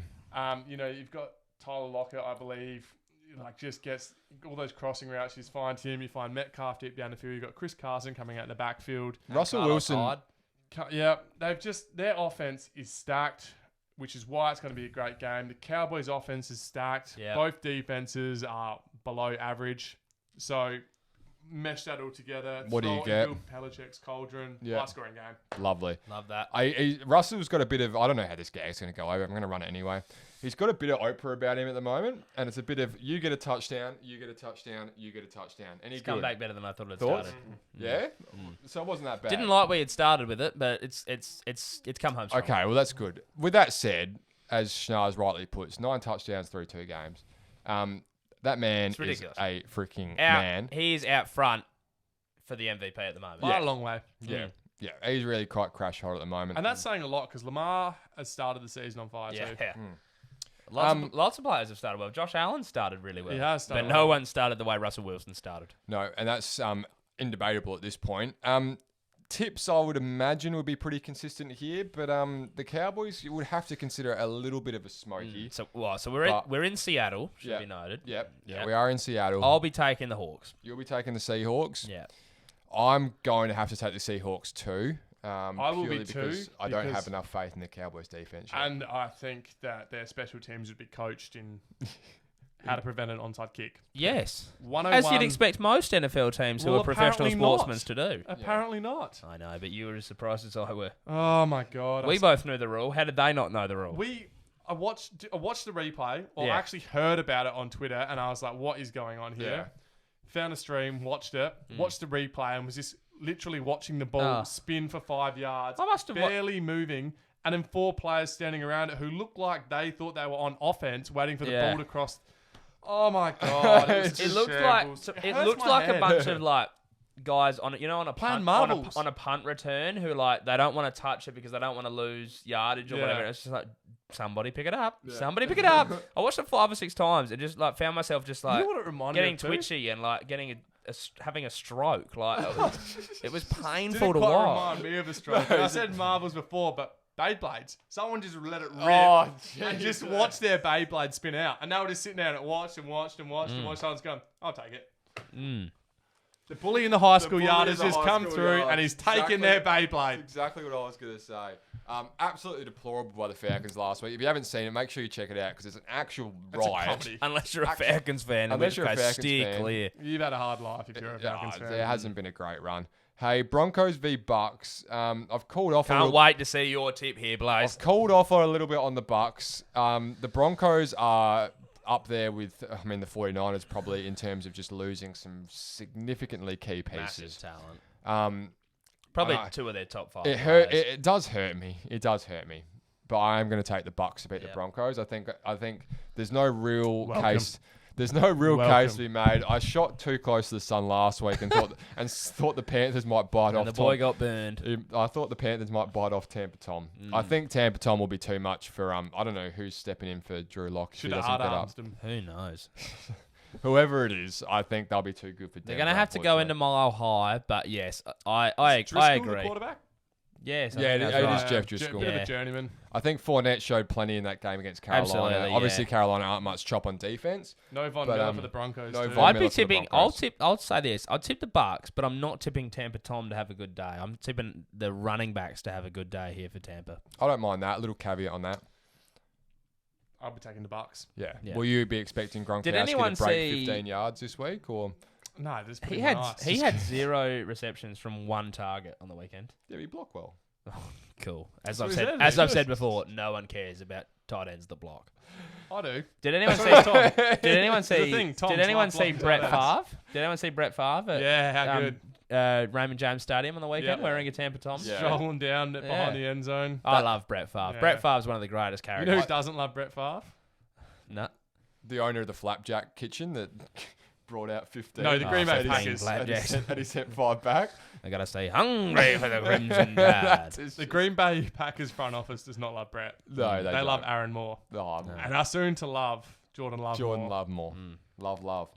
You've got Tyler Lockett, I believe, just gets all those crossing routes. He's fine to him. You find Metcalf deep down the field. You've got Chris Carson coming out in the backfield. Russell Wilson. Their offense is stacked, which is why it's going to be a great game. The Cowboys' offense is stacked. Yep. Both defenses are below average. So mesh that all together. What do you get? Belichick's cauldron. Yeah. High scoring game. Lovely. Love that. Russell's got a bit of, I don't know how this gag's going to go over. I'm going to run it anyway. He's got a bit of Oprah about him at the moment, and it's a bit of you get a touchdown, you get a touchdown, you get a touchdown. And he's come back better than I thought it Thoughts? started. Yeah? So it wasn't that bad. Didn't like where you'd started with it, but it's come home strong. Okay, well, that's good. With that said, as Schnars rightly puts, 9 touchdowns through 2 games. That man is a freaking man. He is out front for the MVP at the moment. By a long way. Yeah. Yeah, he's really quite crash hot at the moment. And that's saying a lot because Lamar has started the season on fire too. Yeah. Lots of players have started well. Josh Allen started really well. He has started but no one started the way Russell Wilson started. No, and that's indebatable at this point. Tips, I would imagine, would be pretty consistent here, but the Cowboys would have to consider a little bit of a smoky. So we're in Seattle, should be noted. Yep. Yeah, we are in Seattle. I'll be taking the Hawks. You'll be taking the Seahawks. Yeah. I'm going to have to take the Seahawks too. I will be too. Because I don't have enough faith in the Cowboys defense yet. And I think that their special teams would be coached in how to prevent an onside kick. Yes. 101. As you'd expect most NFL teams who are professional sportsmen to do. Apparently not. I know, but you were as surprised as I were. Oh my God. We both knew the rule. How did they not know the rule? I watched the replay, or I actually heard about it on Twitter, and I was like, what is going on here? Yeah. Found a stream, watched it, watched the replay, and was just literally watching the ball spin for 5 yards, barely moving, and then 4 players standing around it who looked like they thought they were on offense, waiting for the ball to cross. Oh my God! It looked like a bunch of like guys on a punt return who like they don't want to touch it because they don't want to lose yardage or whatever. It's just like somebody pick it up, somebody pick it up. I watched it 5 or 6 times and just like found myself just like getting twitchy and like getting having a stroke. Like it was painful to watch. Remind me of a stroke. I said marbles before, but Beyblades. Someone just let it rip and just watch their Beyblade spin out. And they were just sitting there and watched. Someone's going, I'll take it. The bully in the high school yard has just come through and he's taken their Beyblade. Exactly what I was going to say. Absolutely deplorable by the Falcons last week. If you haven't seen it, make sure you check it out because it's an actual riot. Unless you're a Falcons fan. Unless you're a Falcons fan. Clear. You've had a hard life if you're a Falcons fan. There hasn't been a great run. Hey, Broncos v Bucks. I've called off. Can't wait to see your tip here, Blaze. I've called off on a little bit on the Bucks. The Broncos are up there with, the 49ers probably in terms of just losing some significantly key pieces. Massive talent. Probably 2 of their top 5. It does hurt me. It does hurt me. But I am going to take the Bucks to beat the Broncos. I think there's no real case. There's no real case to be made. I shot too close to the sun last week and thought the Panthers might bite off. And the boy got burned. I thought the Panthers might bite off Tampa Tom. I think Tampa Tom will be too much for I don't know who's stepping in for Drew Lock. Should have hard-armed him. Who knows? Whoever it is, I think they'll be too good for Denver. They're going to have to go into Mile High, but yes, I agree. The quarterback? Yes, it is Jeff Driscoll. Bit of a journeyman. I think Fournette showed plenty in that game against Carolina. Absolutely, Obviously, Carolina aren't much chop on defense. No Von Miller for the Broncos. I'd be tipping. I'll say this. I'll tip the Bucks, but I'm not tipping Tampa Tom to have a good day. I'm tipping the running backs to have a good day here for Tampa. I don't mind that. A little caveat on that. I'll be taking the Bucks. Yeah. Will you be expecting Gronkowski to break 15 yards this week, or? No, this he had 0 receptions from 1 target on the weekend. Yeah, he blocked well. Cool. As I've said before, no one cares about tight ends that block. I do. Did anyone see? Did anyone see Brett Favre? Did anyone see Brett Favre? How good. Raymond James Stadium on the weekend wearing a Tampa Tom. Strolling down behind the end zone. I love Brett Favre. Yeah. Brett Favre's one of the greatest characters. You know who doesn't love Brett Favre? No. The owner of the Flapjack Kitchen that brought out 15. No, the Green Bay Packers. And he sent 5 back. I gotta stay hungry for the Crimson Tide. The Green Bay Packers front office does not love Brett. No, they love Aaron Moore. And are soon to love Jordan Love more. Love.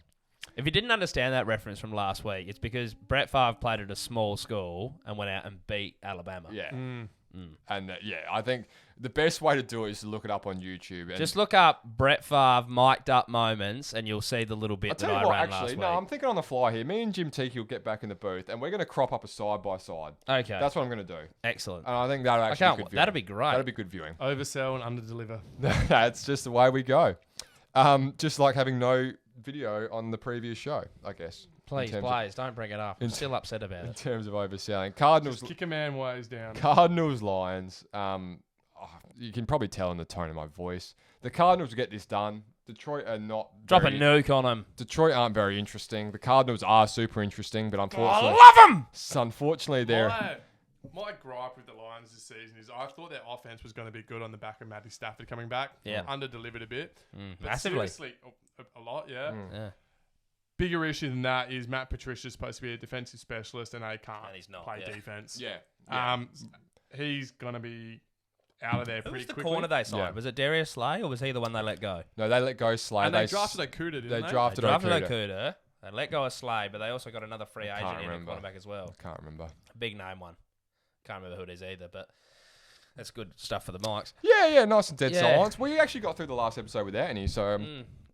If you didn't understand that reference from last week, it's because Brett Favre played at a small school and went out and beat Alabama. Yeah. And I think the best way to do it is to look it up on YouTube. And just look up Brett Favre mic'd up moments and you'll see the little bit that I ran last week. No, I'm thinking on the fly here. Me and Jim Tiki will get back in the booth and we're going to crop up a side-by-side. Okay. That's what I'm going to do. Excellent. And I think that'll actually be good viewing. That'll be great. That'll be good viewing. Oversell and underdeliver. That's just the way we go. Just like having no video on the previous show, I guess. Please, don't bring it up. I'm still upset about it. In terms of overselling. Cardinals... Just kick a man ways down. Cardinals, Lions. You can probably tell in the tone of my voice. The Cardinals get this done. Detroit are not... Drop a nuke on them. Detroit aren't very interesting. The Cardinals are super interesting, but unfortunately... I love them! Unfortunately, they're... My gripe with the Lions this season is I thought their offense was going to be good on the back of Matty Stafford coming back. Yeah. Under-delivered a bit. But Massively. Seriously, a lot, yeah. Yeah. Bigger issue than that is Matt Patricia's supposed to be a defensive specialist and they can't play defense. Yeah. He's going to be out of there pretty quickly. Who was the corner they signed? Yeah. Was it Darius Slay or was he the one they let go? No, they let go Slay. And they drafted Okuda, didn't they? They drafted Okuda. They let go of Slay, but they also got another free agent in at cornerback as well. I can't remember. A big name one. Can't remember who it is either, but that's good stuff for the Mikes. Yeah, nice and dead silence. We actually got through the last episode without any, so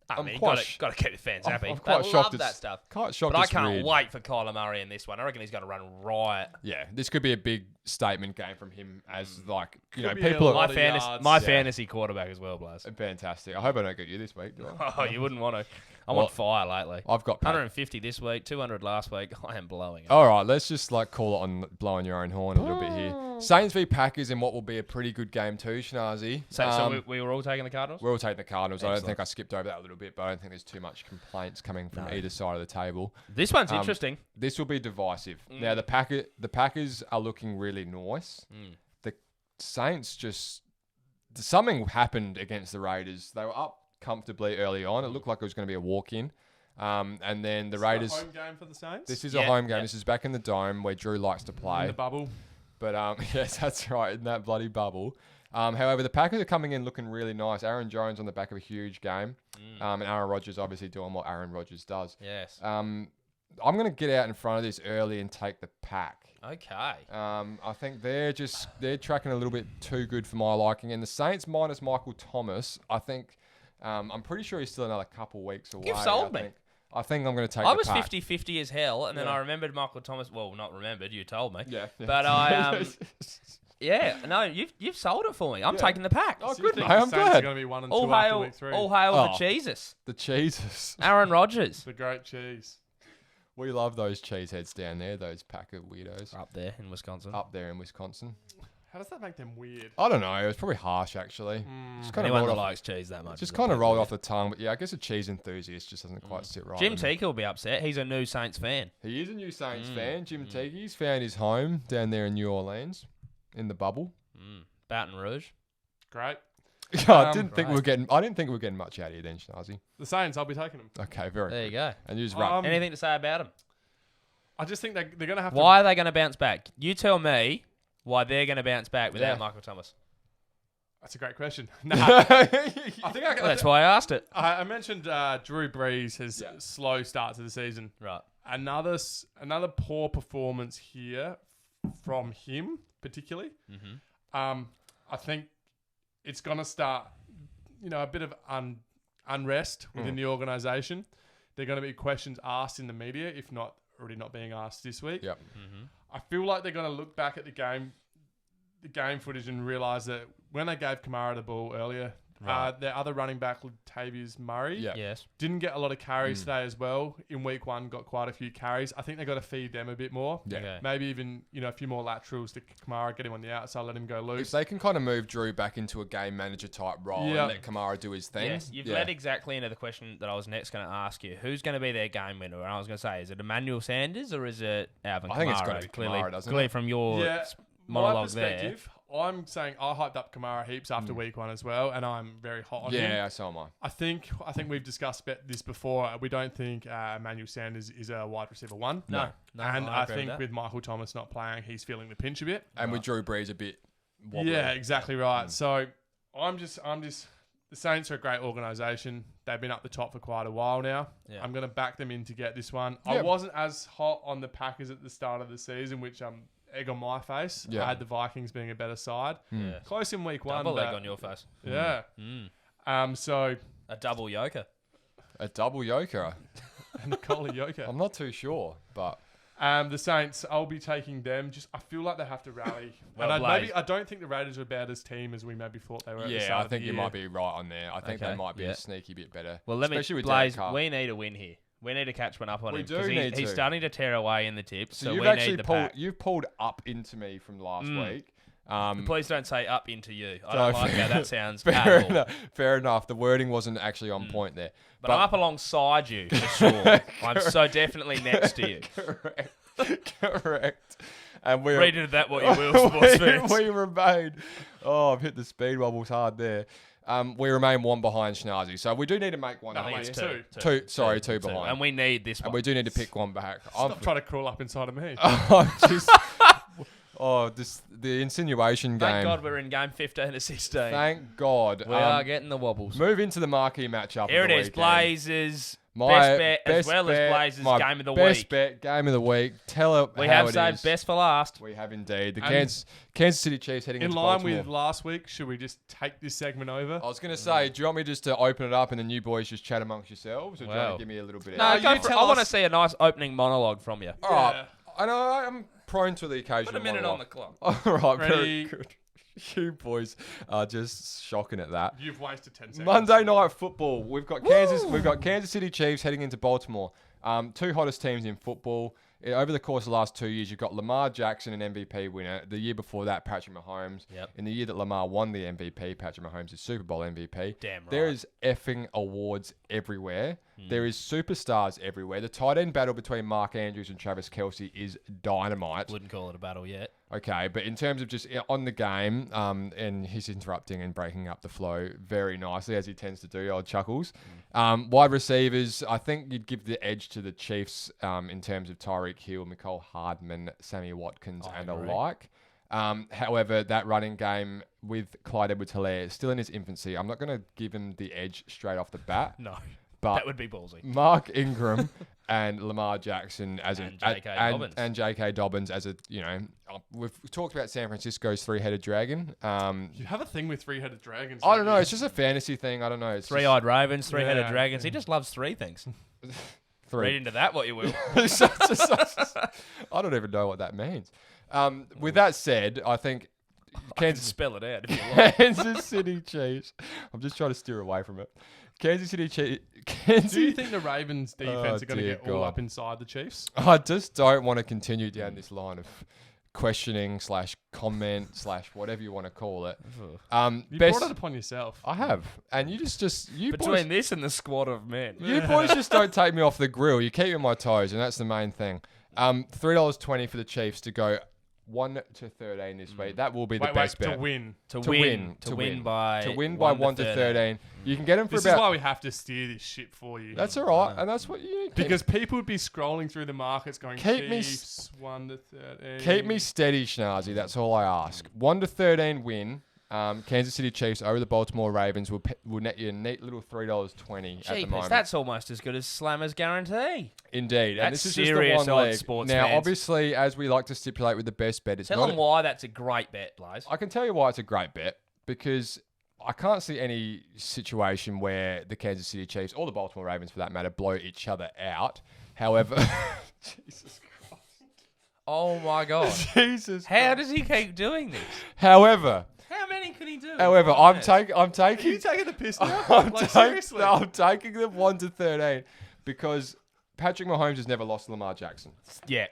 got to keep the fans happy. I'm quite shocked. Love that stuff. Quite shocked. But I can't wait for Kyler Murray in this one. I reckon he's going to run riot. Yeah, this could be a big statement game from him as people. My fantasy quarterback as well, Blaze. Fantastic. I hope I don't get you this week. Do I? Oh, you wouldn't want to. I'm on fire lately. I've got 150 this week, 200 last week. I am blowing it. All right, let's just call it on blowing your own horn a little bit here. Saints v Packers in what will be a pretty good game too, Shanazi. So we were all taking the Cardinals? We're all taking the Cardinals. Excellent. I don't think I skipped over that a little bit, but I don't think there's too much complaints coming from either side of the table. This one's interesting. This will be divisive. Now, the Packers are looking really nice. The Saints something happened against the Raiders. They were up comfortably early on. It looked like it was going to be a walk-in. And then the Raiders... Is this a home game for the Saints? This is a home game. This is back in the Dome where Drew likes to play. In the bubble. But yes, that's right, in that bloody bubble. However, the Packers are coming in looking really nice. Aaron Jones on the back of a huge game. And Aaron Rodgers obviously doing what Aaron Rodgers does. Yes. I'm going to get out in front of this early and take the Pack. Okay. I think they're tracking a little bit too good for my liking. And the Saints minus Michael Thomas, I think... I'm pretty sure he's still another couple weeks away. You've sold me. I think I'm going to take the Pack. I was 50-50 as hell, and then I remembered Michael Thomas. Well, not remembered. You told me. Yeah. But I... no, you've sold it for me. I'm taking the Pack. Oh, good, mate. I'm glad. Going to be 1 and 2 after week 3. All hail the cheeses. The cheeses. Aaron Rodgers. The great cheese. We love those cheeseheads down there, those Packer weirdos. Up there in Wisconsin. How does that make them weird? I don't know. It was probably harsh, actually. Anyone that likes cheese that much. Just kind of rolled off the tongue. But yeah, I guess a cheese enthusiast just doesn't quite sit right. Jim Teague will be upset. He's a new Saints fan. He is a new Saints fan. Jim Teague. He's found his home down there in New Orleans, in the bubble. Baton Rouge. Great. I didn't think we were getting much out of you then, Shanazi. The Saints, I'll be taking them. Okay, very good. There you go. And you just anything to say about them? I just think they're going to have Why are they going to bounce back? You tell me why they're going to bounce back without Michael Thomas. That's a great question. That's why I asked it. I mentioned Drew Brees, his slow start to the season. Right. Another poor performance here from him, particularly. I think it's going to start, a bit of unrest within the organisation. There are going to be questions asked in the media, if not already not being asked this week. Yep. I feel like they're going to look back at the game footage and realise that when they gave Kamara the ball earlier, their other running back, Latavius Murray, didn't get a lot of carries today as well. In week 1, got quite a few carries. I think they've got to feed them a bit more. Yeah. Okay. Maybe even, a few more laterals to Kamara, get him on the outside, let him go loose. If they can kind of move Drew back into a game manager type role and let Kamara do his thing. Yes, you've led exactly into the question that I was next going to ask you. Who's going to be their game winner? And I was going to say, is it Emmanuel Sanders or is it Alvin Kamara? I think it's got to be Kamara, doesn't it? Clearly from your monologue there. I'm saying I hyped up Kamara heaps after week 1 as well, and I'm very hot on him. Yeah, so am I. I think we've discussed this before. We don't think Emmanuel Sanders is a wide receiver 1. No, and I think with Michael Thomas not playing, he's feeling the pinch a bit. And with Drew Brees a bit wobbly. Yeah, exactly right. So I'm just the Saints are a great organisation. They've been up the top for quite a while now. Yeah. I'm going to back them in to get this one. I wasn't as hot on the Packers at the start of the season, which egg on my face. I had the Vikings being a better side. Close in week 1. Double egg on your face. Yeah. So a double yoker. A double yoker. And a collar yoker. I'm not too sure, but the Saints, I'll be taking them. I feel like they have to rally. I don't think the Raiders are about as team as we maybe thought they were. At the start I think of the you year. might be right on there. I think they might be a sneaky bit better. Well, let me, Blaze, we need a win here. We need to catch one up on him. We do need to. He's starting to tear away in the tips. So we you've actually need the pack. You've pulled up into me from last week. Please don't say up into you. I don't like how that sounds. Fair enough. The wording wasn't actually on point there. But I'm up alongside you, for sure. I'm so definitely next to you. Correct. And we read into that what you will, sports fans. We remain. Oh, I've hit the speed bubbles hard there. We remain one behind Schnazzy. So we do need to make one. I think it's two behind. And we need this one. And we do need to pick one back. Stop trying to crawl up inside of me. The insinuation game. Thank God we're in game 15 to 16. Thank God. We are getting the wobbles. Move into the marquee matchup. Here it is. Blazers. Best bet as well as Blazers game of the week. Best bet game of the week. Tell it we have saved best for last. We have indeed. The Kansas City Chiefs heading into Baltimore. In line with last week, should we just take this segment over? I was going to say, do you want me just to open it up and then you boys just chat amongst yourselves? Or do you want to give me a little bit of... No, I want to see a nice opening monologue from you. All right. I know I'm prone to the occasional Put a minute monologue. on the clock. All right, Ready? very good. You boys are just shocking at that. You've wasted 10 seconds. Monday Night Football. We've got Kansas City Chiefs heading into Baltimore. Two hottest teams in football. Over the course of the last 2 years, you've got Lamar Jackson, an MVP winner. The year before that, Patrick Mahomes. Yep. In the year that Lamar won the MVP, Patrick Mahomes is Super Bowl MVP. Damn right. There is effing awards everywhere. There is superstars everywhere. The tight end battle between Mark Andrews and Travis Kelce is dynamite. Wouldn't call it a battle yet. Okay, but in terms of just on the game, and he's interrupting and breaking up the flow very nicely, as he tends to do, old Chuckles. Wide receivers, I think you'd give the edge to the Chiefs in terms of Tyreek Hill, Mecole Hardman, Sammy Watkins, and alike. However, that running game with Clyde Edwards-Helaire is still in his infancy. I'm not going to give him the edge straight off the bat. No. But that would be ballsy. Mark Ingram and Lamar Jackson and J.K. Dobbins as a, we've talked about San Francisco's three-headed dragon. You have a thing with three-headed dragons. I don't know. It's just a fantasy thing. I don't know. It's three-eyed ravens, three-headed dragons. He just loves three things. Read into that what you will. I don't even know what that means. With that said, I think Kansas spell it out if you like. Kansas City Chiefs. I'm just trying to steer away from it. Kansas City Chiefs. Do you think the Ravens defense are going to get all up inside the Chiefs? I just don't want to continue down this line of questioning / comment / whatever you want to call it. You brought it upon yourself. I have, and you you between boys, this and the squad of men. You boys just don't take me off the grill. You keep me on my toes, and that's the main thing. $3.20 for the Chiefs to go 1-13 this week. That will be the best bet. To win by 1 to 13. You can get them for this about. This is why we have to steer this shit for you. That's all right, and that's what you need. Because people would be scrolling through the markets going, Chiefs 1 to 13. Keep me steady, Schnazzy. That's all I ask. 1 to 13 win. Kansas City Chiefs over the Baltimore Ravens will net you a neat little $3.20 at the moment. That's almost as good as Slammer's guarantee. Indeed. That's and this is serious just the one leg. Sports now, fans. Obviously, as we like to stipulate with the best bet, tell them why that's a great bet, Blaze. I can tell you why it's a great bet, because I can't see any situation where the Kansas City Chiefs, or the Baltimore Ravens for that matter, blow each other out. However, Jesus Christ. Oh my God. Jesus How does he keep doing this? However... How many could he do? However, I'm taking... Are you taking the piss now? Seriously? I'm taking them 1 to 13 because Patrick Mahomes has never lost to Lamar Jackson. Yeah.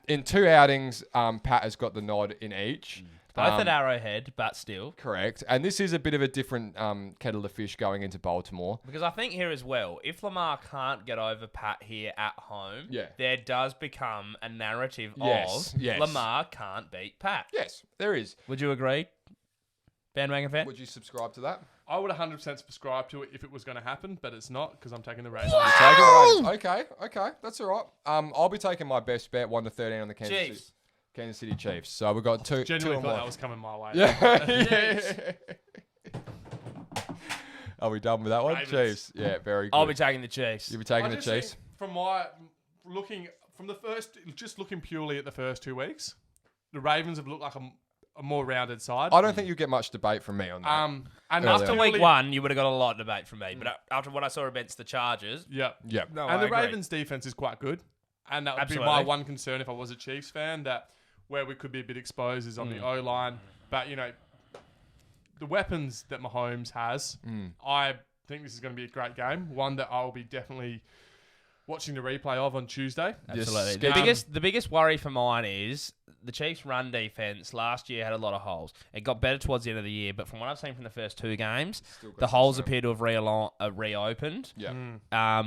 In 2 outings, Pat has got the nod in each. Both at Arrowhead, but still. Correct. And this is a bit of a different kettle of fish going into Baltimore. Because I think here as well, if Lamar can't get over Pat here at home, there does become a narrative of Lamar can't beat Pat. Yes, there is. Would you agree? Bandwagon fan? Would you subscribe to that? I would 100% subscribe to it if it was going to happen, but it's not because I'm taking the Ravens. Okay, that's all right. I'll be taking my best bet 1 to 13 on the Kansas City Chiefs. So we've got two. Genuinely thought that was coming my way. Yeah. Are we done with that one? Ravens. Chiefs. Yeah, very good. I'll be taking the Chiefs. You'll be taking the Chiefs. From looking purely at the first 2 weeks, the Ravens have looked like a more rounded side. I don't think you'll get much debate from me on that. And after week 1, you would have got a lot of debate from me. But after what I saw against the Chargers... Yep. No, and the Ravens' defense is quite good. And that would be my one concern if I was a Chiefs fan, that where we could be a bit exposed is on the O-line. But, the weapons that Mahomes has, I think this is going to be a great game. One that I'll be definitely watching the replay of on Tuesday. Absolutely. The biggest worry for mine is the Chiefs' run defense last year had a lot of holes. It got better towards the end of the year, but from what I've seen from the first 2 games, the holes appear to have reopened. Yeah.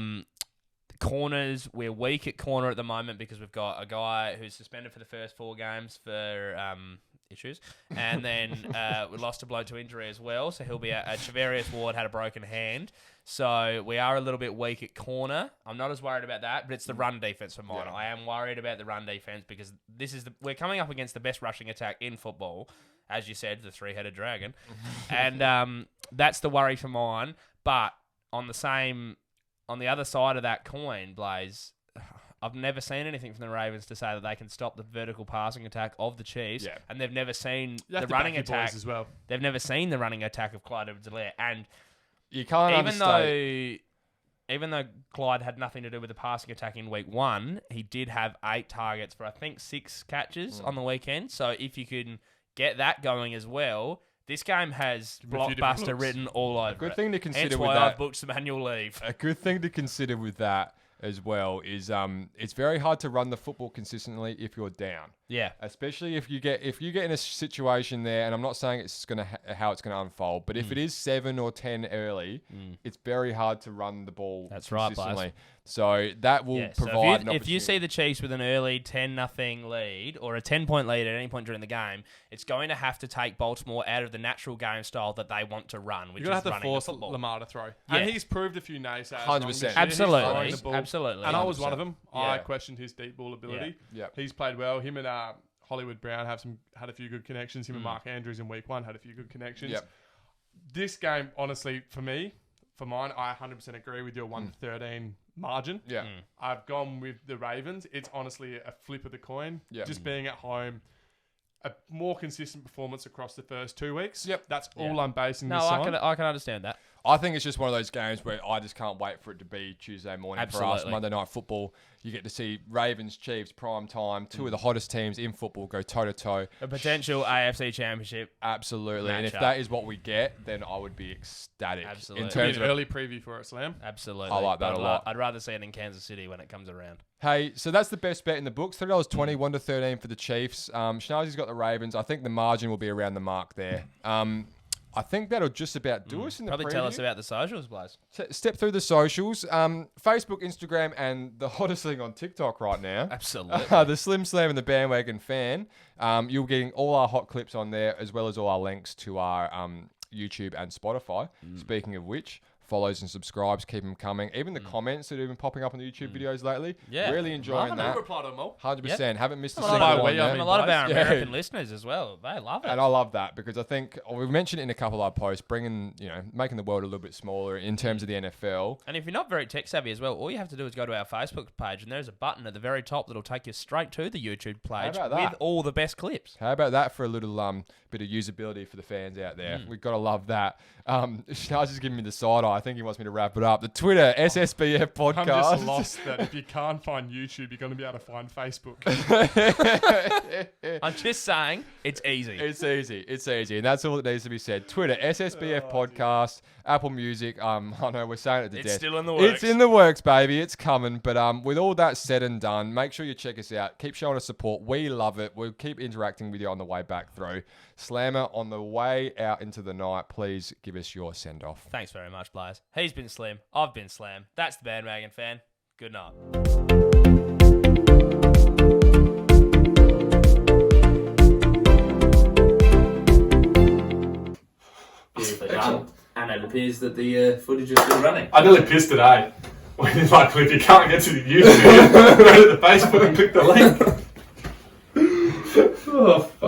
Corners, we're weak at corner at the moment because we've got a guy who's suspended for the first 4 games for issues, and then we lost a bloke to injury as well, so he'll be Chavarius Ward had a broken hand, so we are a little bit weak at corner. I'm not as worried about that, but it's the run defense for mine. I am worried about the run defense because we're coming up against the best rushing attack in football, as you said, the 3-headed dragon, and that's the worry for mine. But on the other side of that coin, Blaze, I've never seen anything from the Ravens to say that they can stop the vertical passing attack of the Chiefs, and they've never seen the running attack as well. They've never seen the running attack of Clyde Edwards-Helaire, and you can't even though Clyde had nothing to do with the passing attack in week 1, he did have 8 targets for I think 6 catches on the weekend. So if you can get that going as well. This game has blockbuster written all over it. Good thing to consider Hence with why that. I've booked some annual leave. A good thing to consider with that as well is it's very hard to run the football consistently if you're down. Yeah. Especially if you get in a situation there, and I'm not saying it's how it's gonna unfold, but if it is 7 or 10 early, it's very hard to run the ball consistently. Right, so that will provide an opportunity. If you see the Chiefs with an early 10-0 lead or a 10-point lead at any point during the game, it's going to have to take Baltimore out of the natural game style that they want to run, which is running the football. You're going to have to force Lamar to throw. Yeah. And he's proved a few naysayers. 100%. Absolutely. And I was one of them. Yeah. I questioned his deep ball ability. Yeah. He's played well. Him and Hollywood Brown had a few good connections. Him and Mark Andrews in week 1 had a few good connections. Yep. This game, honestly, for mine, I 100% agree with your 1-13 margin. Yeah. I've gone with the Ravens. It's honestly a flip of the coin. Yep. Just being at home, a more consistent performance across the first 2 weeks. Yep. That's all I'm basing this on. I can understand that. I think it's just one of those games where I just can't wait for it to be Tuesday morning for us. Monday Night Football. You get to see Ravens, Chiefs, prime time, 2 of the hottest teams in football go toe-to-toe. A potential AFC championship. Absolutely. And if that is what we get, then I would be ecstatic. Absolutely. In terms of an early preview for it, Slam. Absolutely. I like that a lot. I'd rather see it in Kansas City when it comes around. Hey, so that's the best bet in the books. $3.20, 1-13 for the Chiefs. Schnazzy's got the Ravens. I think the margin will be around the mark there. I think that'll just about do us in the preview. Probably tell us about the socials, Blaze. Step through the socials. Facebook, Instagram, and the hottest thing on TikTok right now. Absolutely. The Slim Slam and the Bandwagon Fan. You're getting all our hot clips on there, as well as all our links to our YouTube and Spotify. Speaking of which, follows and subscribes, keep them coming. Even the comments that have been popping up on the YouTube videos lately. Yeah. Really enjoying that. 100%. Yep. Haven't missed a single one. A lot of our American listeners as well. They love it. And I love that because I think we've mentioned it in a couple of our posts, making the world a little bit smaller in terms of the NFL. And if you're not very tech savvy as well, all you have to do is go to our Facebook page and there's a button at the very top that'll take you straight to the YouTube page with all the best clips. How about that for a little bit of usability for the fans out there? We've got to love that. Shaz is giving me the side eye. I think he wants me to wrap it up. The Twitter, SSBF Podcast. I'm just lost that if you can't find YouTube, you're going to be able to find Facebook. I'm just saying, it's easy. It's easy. And that's all that needs to be said. Twitter, SSBF Podcast, Apple Music. I know we're saying it to death. It's still in the works. It's in the works, baby. It's coming. But with all that said and done, make sure you check us out. Keep showing us support. We love it. We'll keep interacting with you on the way back through. Slammer, on the way out into the night, please give us your send-off. Thanks very much, Blaze. He's been Slim. I've been Slam. That's the Bandwagon Fan. Good night. Beautifully done. And it appears that the footage is still running. I nearly pissed today. When if you can't get to the YouTube, go to the Facebook and click the link.